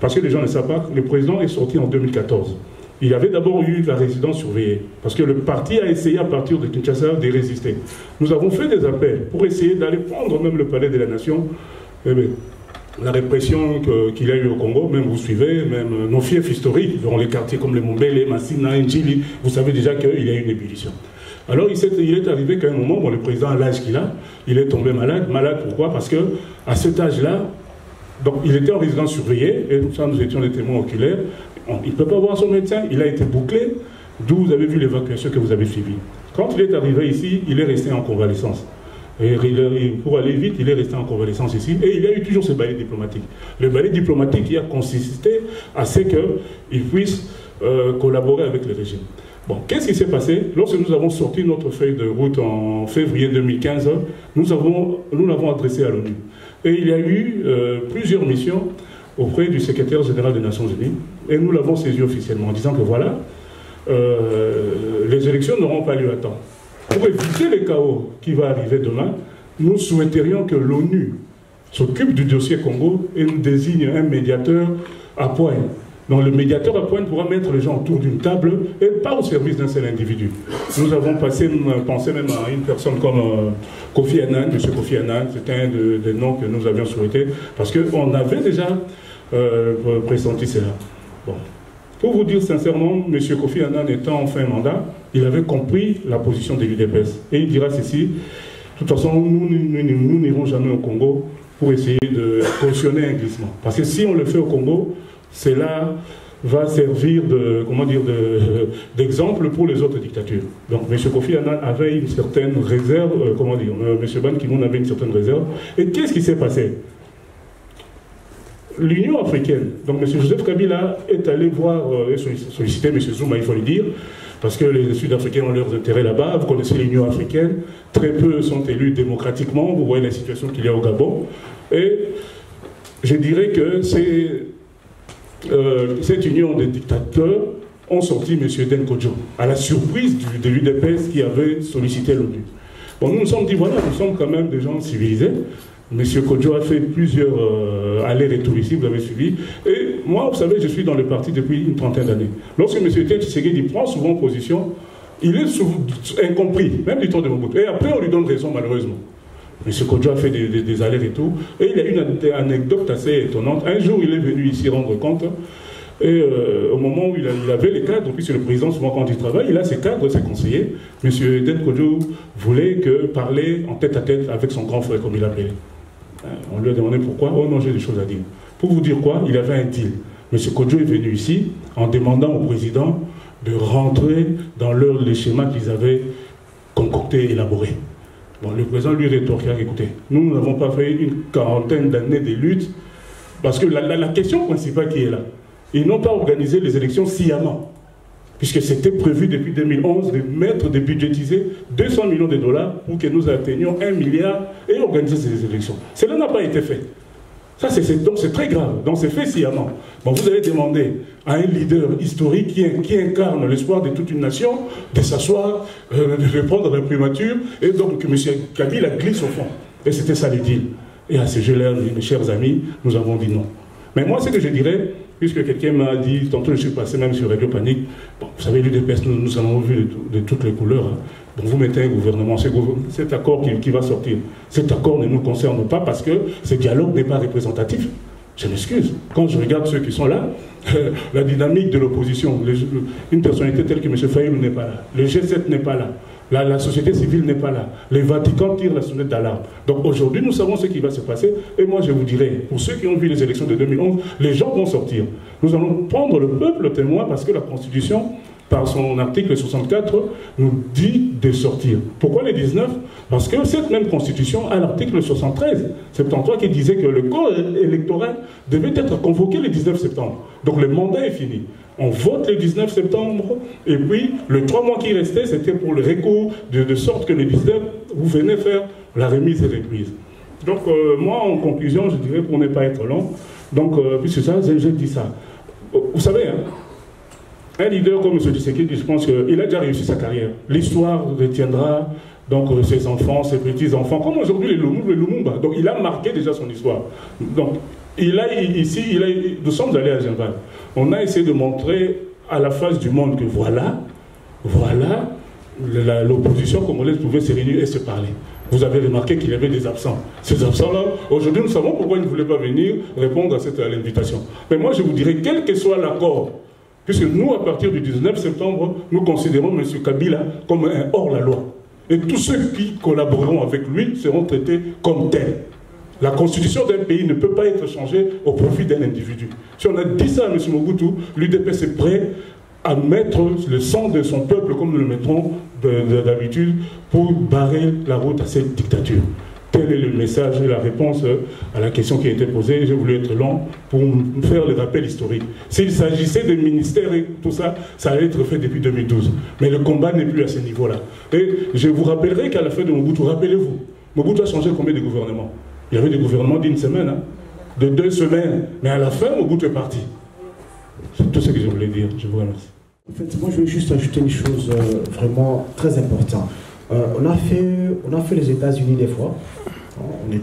parce que les gens ne savent pas, le président est sorti en 2014. il y avait d'abord eu la résidence surveillée, parce que le parti a essayé à partir de Kinshasa de résister. Nous avons fait des appels pour essayer d'aller prendre même le palais de la Nation. Eh bien, la répression qu'il y a eu au Congo, même vous suivez, même nos fiefs historiques, dans les quartiers comme les Mombele, Massina, Njili, vous savez déjà qu'il y a eu une ébullition. Alors il est arrivé qu'à un moment, bon, le président à l'âge qu'il a, il est tombé malade. Malade pourquoi? Parce qu'à cet âge-là, donc il était en résidence surveillée, et ça nous étions des témoins oculaires, il ne peut pas voir son médecin, il a été bouclé, d'où vous avez vu l'évacuation que vous avez suivie. Quand il est arrivé ici, il est resté en convalescence. Et pour aller vite, il est resté en convalescence ici, et il y a eu toujours ce balai diplomatique. Le balai diplomatique qui a consisté à ce qu'il puisse collaborer avec le régime. Bon, qu'est-ce qui s'est passé? Lorsque nous avons sorti notre feuille de route en février 2015, nous l'avons adressée à l'ONU. Et il y a eu plusieurs missions auprès du secrétaire général des Nations Unies, et nous l'avons saisi officiellement en disant que voilà, les élections n'auront pas lieu à temps. Pour éviter le chaos qui va arriver demain, nous souhaiterions que l'ONU s'occupe du dossier Congo et nous désigne un médiateur à point. Donc le médiateur à point pourra mettre les gens autour d'une table et pas au service d'un seul individu. Nous avons pensé même à une personne comme Kofi Annan, M. Kofi Annan, c'était un des noms que nous avions souhaité, parce qu'on avait déjà pressenti cela. Bon. Pour vous dire sincèrement, M. Kofi Annan étant en fin mandat, il avait compris la position de l'UDPS. Et il dira ceci, de toute façon, nous n'irons jamais au Congo pour essayer de cautionner un glissement. Parce que si on le fait au Congo, cela va servir d'exemple pour les autres dictatures. Donc M. Kofi Annan avait une certaine réserve, M. Ban Ki-moon avait une certaine réserve. Et qu'est-ce qui s'est passé? L'Union africaine, donc M. Joseph Kabila est allé voir et solliciter M. Zuma, il faut le dire, parce que les Sud-Africains ont leurs intérêts là-bas. Vous connaissez l'Union africaine, très peu sont élus démocratiquement, vous voyez la situation qu'il y a au Gabon. Et je dirais que cette union des dictateurs ont sorti M. Den Kodjo, à la surprise de l'UDPS qui avait sollicité l'ONU. Bon, nous nous sommes dit, voilà, nous sommes quand même des gens civilisés. M. Kodjo a fait plusieurs allers-retours ici, vous avez suivi. Et moi, vous savez, je suis dans le parti depuis une trentaine d'années. Lorsque M. Tshisekedi prend souvent position, il est souvent incompris, même du temps de Mobutu. Et après, on lui donne raison, malheureusement. M. Kodjo a fait des allers-retours. Et il y a une anecdote assez étonnante. Un jour, il est venu ici rendre compte. Et au moment où il avait les cadres, puisque le président, souvent quand il travaille, il a ses cadres, ses conseillers. M. Den Kodjo voulait parler en tête-à-tête avec son grand frère, comme il l'appelait. On lui a demandé pourquoi. Oh non, j'ai des choses à dire. Pour vous dire quoi, il avait un deal. M. Kodjo est venu ici en demandant au président de rentrer dans les schémas qu'ils avaient concoctés et élaborés. Bon, le président lui rétorqua, écoutez, nous n'avons pas fait une quarantaine d'années de lutte, parce que la question principale qui est là, ils n'ont pas organisé les élections sciemment, puisque c'était prévu depuis 2011 de budgétiser 200 millions de dollars pour que nous atteignions 1 milliard et organiser ces élections. Cela n'a pas été fait. Donc c'est très grave, donc c'est fait sciemment. Bon, vous allez demander à un leader historique qui incarne l'espoir de toute une nation de s'asseoir, de prendre la primature, et donc que M. Kabila glisse au fond. Et c'était ça le deal. Et à ce jeu-là, mes chers amis, nous avons dit non. Mais moi, ce que je dirais, puisque quelqu'un m'a dit, tantôt je suis passé même sur Radio Panique, bon, vous savez, l'UDPS, nous avons vu de toutes les couleurs. Hein. Donc vous mettez un gouvernement, cet accord qui va sortir, cet accord ne nous concerne pas parce que ce dialogue n'est pas représentatif. Je m'excuse. Quand je regarde ceux qui sont là, la dynamique de l'opposition, une personnalité telle que M. Fayou n'est pas là, le G7 n'est pas là, la société civile n'est pas là, les Vatican tirent la sonnette d'alarme. Donc aujourd'hui, nous savons ce qui va se passer. Et moi, je vous dirais, pour ceux qui ont vu les élections de 2011, les gens vont sortir. Nous allons prendre le peuple témoin parce que la Constitution, par son article 64, nous dit de sortir. Pourquoi les 19? Parce que cette même Constitution a l'article 73 qui disait que le corps électoral devait être convoqué le 19 septembre. Donc le mandat est fini. On vote le 19 septembre, et puis le 3 mois qui restait, c'était pour le recours, de sorte que le 19, vous venez faire la remise et reprise. Donc moi, en conclusion, je dirais, pour ne pas être long, donc, puisque ça, j'ai dit ça. Vous savez, hein, un leader comme M. Tshisekedi, je pense qu'il a déjà réussi sa carrière. L'histoire retiendra donc ses enfants, ses petits-enfants, comme aujourd'hui les Lumumba. Donc il a marqué déjà son histoire. Donc nous sommes allés à Genval. On a essayé de montrer à la face du monde que voilà, l'opposition congolaise pouvait se réunir et se parler. Vous avez remarqué qu'il y avait des absents. Ces absents-là, aujourd'hui, nous savons pourquoi ils ne voulaient pas venir répondre à l'invitation. Mais moi, je vous dirais, quel que soit l'accord, puisque nous, à partir du 19 septembre, nous considérons M. Kabila comme un hors-la-loi. Et tous ceux qui collaboreront avec lui seront traités comme tels. La constitution d'un pays ne peut pas être changée au profit d'un individu. Si on a dit ça à M. Mobutu, l'UDPS est prêt à mettre le sang de son peuple, comme nous le mettrons d'habitude, pour barrer la route à cette dictature. Tel est le message et la réponse à la question qui a été posée. J'ai voulu être long pour faire le rappel historique. S'il s'agissait de ministères et tout ça, ça allait être fait depuis 2012. Mais le combat n'est plus à ce niveau-là. Et je vous rappellerai qu'à la fin de Mobutu, rappelez-vous, Mobutu a changé combien de gouvernements? Il y avait des gouvernements d'une semaine, hein, de 2 semaines. Mais à la fin, Mobutu est parti. C'est tout ce que je voulais dire. Je vous remercie. En fait, moi, je veux juste ajouter une chose vraiment très importante. On a fait les États-Unis des fois. On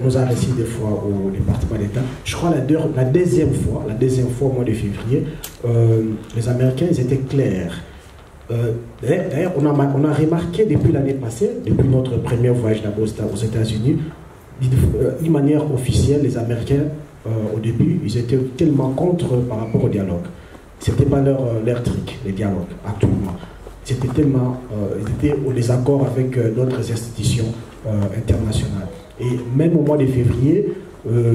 nous a reçus des fois au département d'État. Je crois la deuxième fois au mois de février, les Américains, ils étaient clairs. D'ailleurs, on a remarqué depuis l'année passée, depuis notre premier voyage d'abord aux États-Unis, d'une manière officielle, les Américains, au début, ils étaient tellement contre par rapport au dialogue. C'était pas leur truc, les dialogues, actuellement. C'était tellement, ils étaient au désaccord avec d'autres institutions internationales. Et même au mois de février,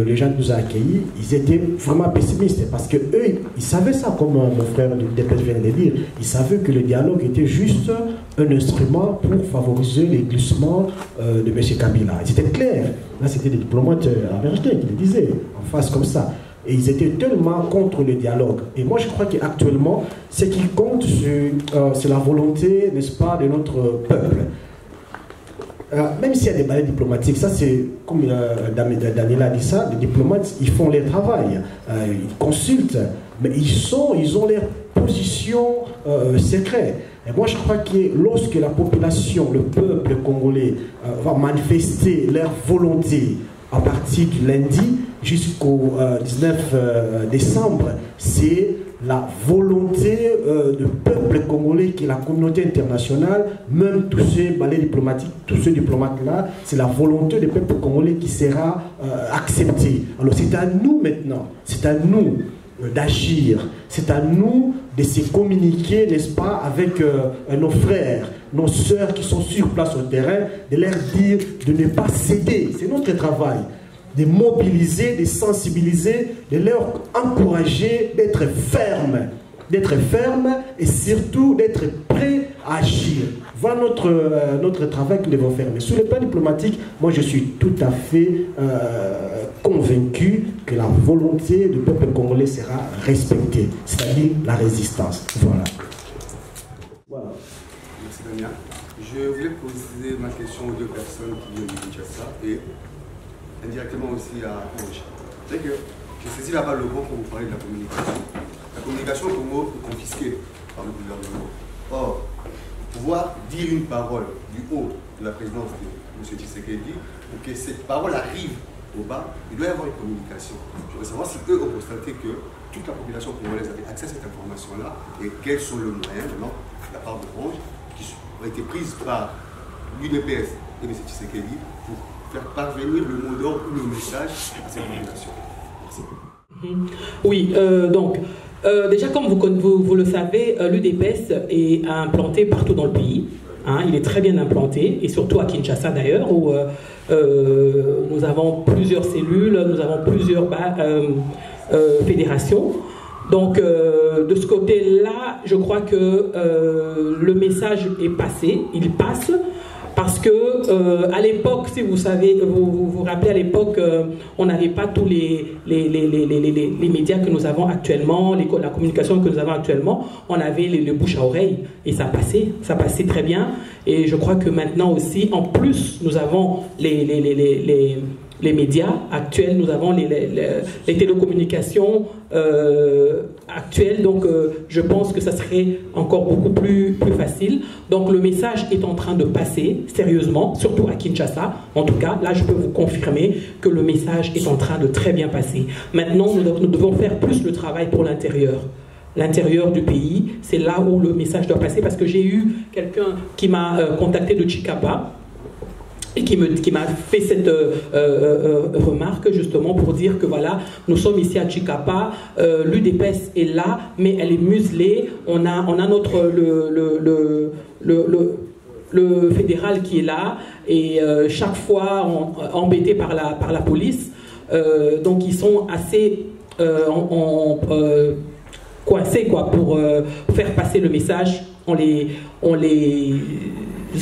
les gens nous ont accueillis, ils étaient vraiment pessimistes parce qu'eux, ils savaient ça, comme mon frère de DPS vient de le dire. Ils savaient que le dialogue était juste un instrument pour favoriser les glissements de M. Kabila. Ils étaient clairs. Là, c'était des diplomates américains qui le disaient, en face comme ça. Et ils étaient tellement contre le dialogue. Et moi, je crois qu'actuellement, ce qui compte, c'est la volonté, n'est-ce pas, de notre peuple. Même s'il y a des barrières diplomatiques, ça c'est, comme Daniela a dit ça, les diplomates, ils font leur travail, ils consultent, mais ils ont leur position secrète. Et moi je crois que lorsque la population, le peuple congolais va manifester leur volonté à partir du lundi jusqu'au 19 décembre, c'est la volonté du peuple congolais, qui est la communauté internationale, même tous ces balais diplomatiques, tous ces diplomates-là, c'est la volonté du peuple congolais qui sera acceptée. Alors c'est à nous maintenant, c'est à nous d'agir, c'est à nous de se communiquer, n'est-ce pas, avec nos frères, nos sœurs qui sont sur place au terrain, de leur dire de ne pas céder, c'est notre travail. De mobiliser, de sensibiliser, de leur encourager d'être ferme et surtout d'être prêt à agir. Voilà notre travail que nous devons faire. Mais sur le plan diplomatique, moi je suis tout à fait convaincu que la volonté du peuple congolais sera respectée, c'est-à-dire la résistance. Voilà. Merci Damien. Je voulais poser ma question aux 2 personnes qui viennent de Kinshasa et indirectement aussi à Ange. C'est que j'ai saisi là-bas le mot pour vous parler de la communication. La communication au Congo est confisquée par le gouvernement. Or, pouvoir dire une parole du haut de la présidence de M. Tshisekedi, pour que cette parole arrive au bas, il doit y avoir une communication. Je voudrais savoir si eux ont constaté que toute la population congolaise avait accès à cette information-là et quels sont les moyens maintenant, de la part de Ange, qui ont été prises par l'UDPS et M. Tshisekedi pour faire parvenir le mot d'ordre ou le message à cette population. Merci. Oui, donc, déjà comme vous le savez, l'UDPS est implanté partout dans le pays. Hein, il est très bien implanté, et surtout à Kinshasa d'ailleurs, où nous avons plusieurs cellules, nous avons plusieurs fédérations. Donc, de ce côté-là, je crois que le message est passé, il passe. Parce que à l'époque, si vous savez, vous rappelez à l'époque, on n'avait pas tous les médias que nous avons actuellement, la communication que nous avons actuellement, on avait le bouche à oreille et ça passait très bien. Et je crois que maintenant aussi, en plus, nous avons les médias actuels, nous avons les télécommunications actuelles, donc je pense que ça serait encore beaucoup plus facile. Donc le message est en train de passer sérieusement, surtout à Kinshasa. En tout cas, là je peux vous confirmer que le message est en train de très bien passer. Maintenant, nous devons faire plus le travail pour l'intérieur. L'intérieur du pays, c'est là où le message doit passer, parce que j'ai eu quelqu'un qui m'a contacté de Chikapa, et qui m'a fait cette remarque justement pour dire que voilà, nous sommes ici à Chikapa, l'UDPS est là, mais elle est muselée, on a notre le fédéral qui est là, et chaque fois embêté par la police, donc ils sont assez coincés quoi, pour faire passer le message, on les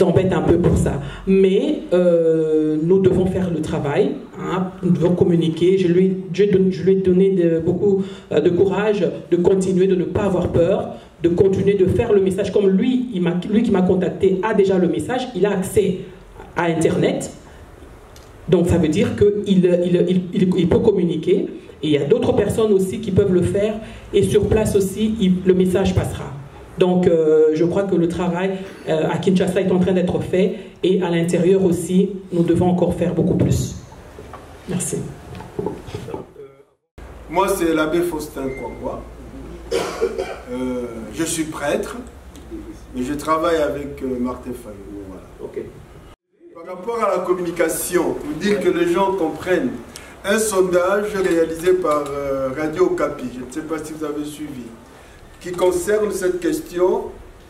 embête un peu pour ça. Mais nous devons faire le travail, hein, nous devons communiquer. Je lui ai donné beaucoup de courage de continuer, de ne pas avoir peur, de continuer de faire le message comme lui qui m'a contacté a déjà le message, il a accès à Internet. Donc ça veut dire qu'il peut communiquer. Et il y a d'autres personnes aussi qui peuvent le faire. Et sur place aussi, le message passera. Donc, je crois que le travail à Kinshasa est en train d'être fait, et à l'intérieur aussi, nous devons encore faire beaucoup plus. Merci. Moi, c'est l'abbé Faustin Kwangwa. Je suis prêtre, mais je travaille avec Martin Fayou. Voilà. Okay. Par rapport à la communication, pour dire que les gens comprennent, un sondage réalisé par Radio Okapi, je ne sais pas si vous avez suivi, qui concerne cette question,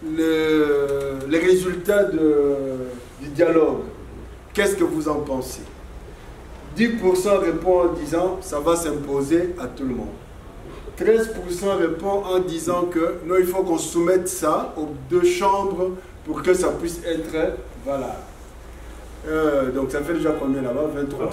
les résultats du dialogue. Qu'est-ce que vous en pensez? 10% répond en disant ça va s'imposer à tout le monde. 13% répond en disant que non, il faut qu'on soumette ça aux deux chambres pour que ça puisse être valable. Donc ça fait déjà combien là-bas? 23.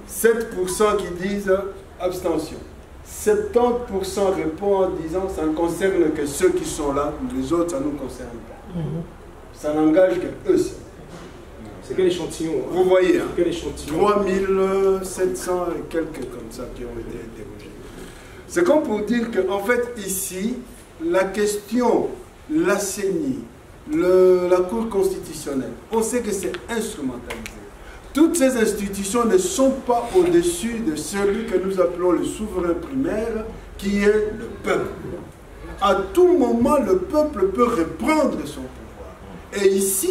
7% qui disent abstention. 70% répondent en disant ça ne concerne que ceux qui sont là, les autres ça ne nous concerne pas. Ça n'engage que eux seuls. C'est quel échantillon? Vous voyez, hein, quel échantillon? 3700 et quelques comme ça qui ont été interrogés. C'est comme pour dire qu'en fait ici, la question, la CENI, la Cour constitutionnelle, on sait que c'est instrumentalisé. Toutes ces institutions ne sont pas au-dessus de celui que nous appelons le souverain primaire, qui est le peuple. À tout moment, le peuple peut reprendre son pouvoir. Et ici,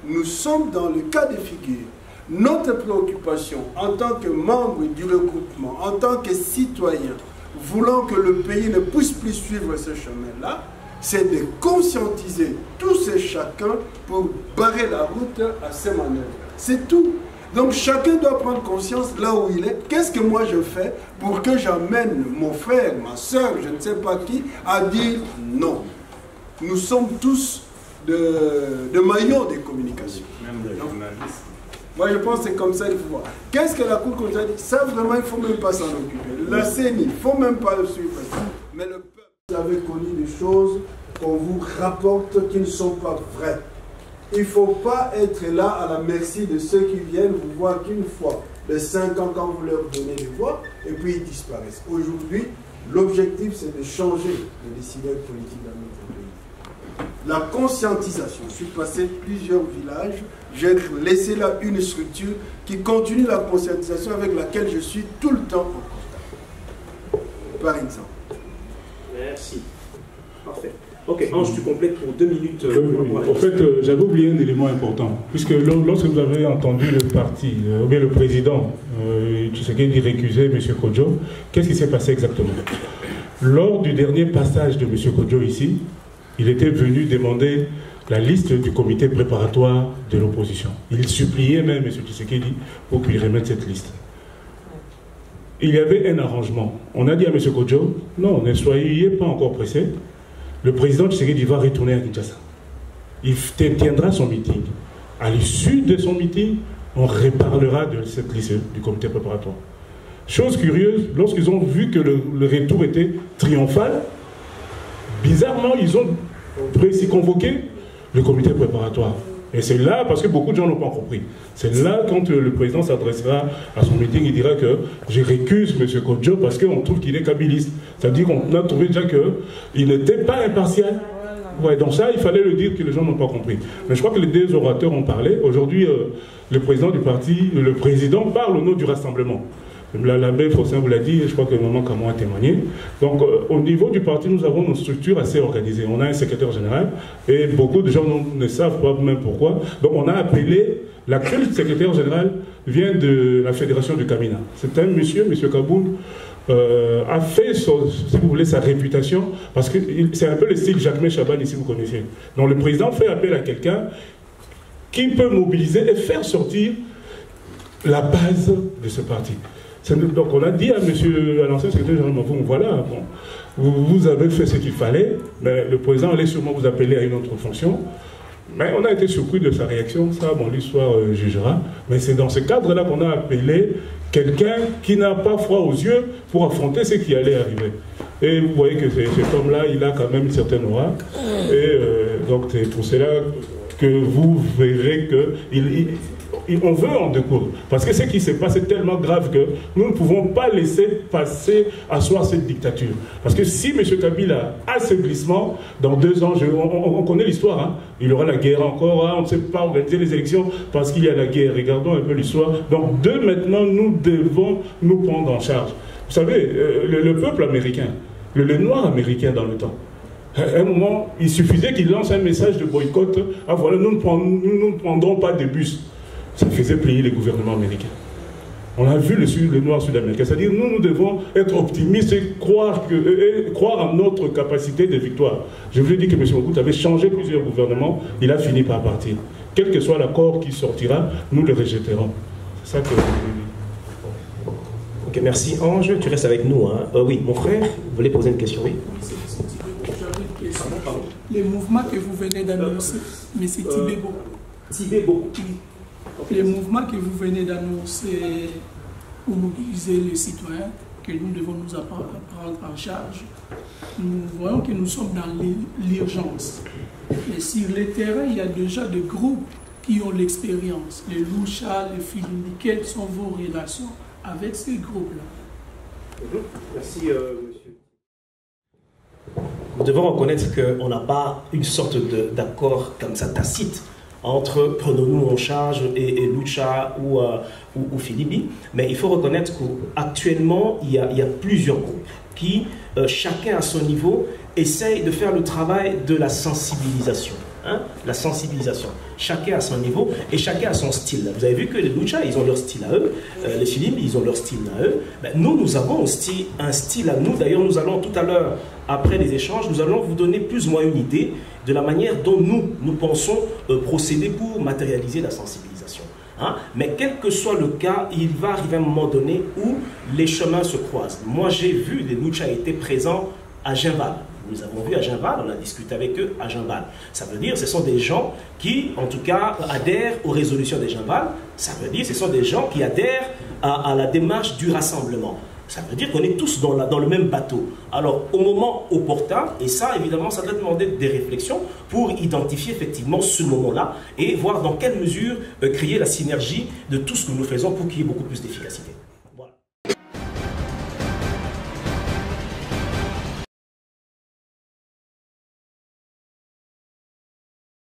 nous sommes dans le cas de figure. Notre préoccupation en tant que membre du regroupement, en tant que citoyen, voulant que le pays ne puisse plus suivre ce chemin-là, c'est de conscientiser tous et chacun pour barrer la route à ces manœuvres. C'est tout. Donc chacun doit prendre conscience là où il est. Qu'est-ce que moi je fais pour que j'amène mon frère, ma soeur, je ne sais pas qui, à dire non. Nous sommes tous de maillons des communications. Même les journalistes. Moi je pense que c'est comme ça qu'il faut voir. Qu'est-ce que la Cour constitutionnelle dit? Ça vraiment il ne faut même pas s'en occuper. La CENI, il ne faut même pas le suivre. Mais le peuple, vous avez connu des choses qu'on vous rapporte qui ne sont pas vraies. Il ne faut pas être là à la merci de ceux qui viennent vous voir qu'une fois de 5 ans quand vous leur donnez des voix et puis ils disparaissent. Aujourd'hui, l'objectif c'est de changer les décideurs politiques dans notre pays. La conscientisation. Je suis passé plusieurs villages, j'ai laissé là une structure qui continue la conscientisation avec laquelle je suis tout le temps en contact. Par exemple. Merci. Parfait. Ok, Ange, tu complètes pour 2 minutes. En fait, j'avais oublié un élément important, puisque lorsque vous avez entendu le parti, ou bien le président, Tshisekedi récuser M. Kodjo, qu'est-ce qui s'est passé exactement? Lors du dernier passage de M. Kodjo ici, il était venu demander la liste du comité préparatoire de l'opposition. Il suppliait même M. Tshisekedi pour qu'il remette cette liste. Il y avait un arrangement. On a dit à M. Kodjo, non, ne soyez pas encore pressé. Le président Tshisekedi va retourner à Kinshasa. Il tiendra son meeting. À l'issue de son meeting, on reparlera de cette liste du comité préparatoire. Chose curieuse, lorsqu'ils ont vu que le retour était triomphal, bizarrement, ils ont réussi à convoquer le comité préparatoire. Et c'est là, parce que beaucoup de gens n'ont pas compris, c'est là quand le président s'adressera à son meeting, il dira que je récuse M. Kodjo parce qu'on trouve qu'il est kabiliste. C'est-à-dire qu'on a trouvé déjà qu'il n'était pas impartial. Ouais, donc ça, il fallait le dire que les gens n'ont pas compris. Mais je crois que les deux orateurs ont parlé. Aujourd'hui, le président du parti, le président parle au nom du rassemblement. L'abbé Faustin vous l'a dit, et je crois que Maman Camon a témoigné. Donc, au niveau du parti, nous avons une structure assez organisée. On a un secrétaire général, et beaucoup de gens ne savent pas même pourquoi. Donc, on a appelé, l'actuel secrétaire général vient de la fédération du Camina. C'est un monsieur, M. Kaboul, a fait, si vous voulez, sa réputation, parce que c'est un peu le style Jacques Chaban, ici, vous connaissez. Donc, le président fait appel à quelqu'un qui peut mobiliser et faire sortir la base de ce parti. Donc on a dit à l'ancien secrétaire général, voilà, bon, vous avez fait ce qu'il fallait, mais le président allait sûrement vous appeler à une autre fonction. Mais on a été surpris de sa réaction, ça, bon, l'histoire jugera. Mais c'est dans ce cadre-là qu'on a appelé quelqu'un qui n'a pas froid aux yeux pour affronter ce qui allait arriver. Et vous voyez que cet homme-là, il a quand même une certaine aura. Et donc c'est pour cela que vous verrez qu'on veut en découdre. Parce que ce qui se passe est tellement grave que nous ne pouvons pas laisser passer, asseoir cette dictature. Parce que si M. Kabila a ce glissement, dans 2 ans, on connaît l'histoire, hein, il y aura la guerre encore, hein, on ne sait pas organiser les élections parce qu'il y a la guerre. Regardons un peu l'histoire. Donc de maintenant, nous devons nous prendre en charge. Vous savez, le peuple américain, le noir américain dans le temps, à un moment, il suffisait qu'il lance un message de boycott. Ah voilà, nous ne prendrons pas de bus. Ça faisait plier les gouvernements américains. On a vu le noir sud-américain. C'est-à-dire, nous devons être optimistes et croire en notre capacité de victoire. Je vous ai dit que M. Mokout avait changé plusieurs gouvernements. Il a fini par partir. Quel que soit l'accord qui sortira, nous le rejetterons. C'est ça que je veux dire. Ok, merci. Ange, tu restes avec nous. Hein. Oui, mon frère, vous voulez poser une question? Oui. Les mouvements que vous venez d'annoncer, mais c'est Tibébo. Tibébo. Les mouvements que vous venez d'annoncer pour mobiliser les citoyens, que nous devons nous prendre en charge, nous voyons que nous sommes dans l'urgence. Mais sur le terrain, il y a déjà des groupes qui ont l'expérience. Les Loucha, les Filini, quelles sont vos relations avec ces groupes-là? Merci, monsieur. Nous devons reconnaître qu'on n'a pas une sorte d'accord comme ça tacite entre prenons-nous en charge et Lucha ou Philibi, mais il faut reconnaître qu'actuellement il y a plusieurs groupes qui, chacun à son niveau, essayent de faire le travail de la sensibilisation. Hein, la sensibilisation. Chacun à son niveau et chacun à son style. Vous avez vu que les Lucha, ils ont leur style à eux, les Philibi, ils ont leur style à eux. Ben, nous avons aussi un style à nous. D'ailleurs, nous allons tout à l'heure, après les échanges, nous allons vous donner plus ou moins une idée de la manière dont nous pensons procéder pour matérialiser la sensibilisation. Hein? Mais quel que soit le cas, il va arriver un moment donné où les chemins se croisent. Moi, j'ai vu les Lucha étaient présents à Gimbal. Nous avons vu à Gimbal, on a discuté avec eux à Gimbal. Ça veut dire que ce sont des gens qui, en tout cas, adhèrent aux résolutions de Gimbal. Ça veut dire que ce sont des gens qui adhèrent à la démarche du rassemblement. Ça veut dire qu'on est tous dans le même bateau. Alors, au moment opportun, et ça, évidemment, ça doit demander des réflexions pour identifier effectivement ce moment-là et voir dans quelle mesure créer la synergie de tout ce que nous faisons pour qu'il y ait beaucoup plus d'efficacité.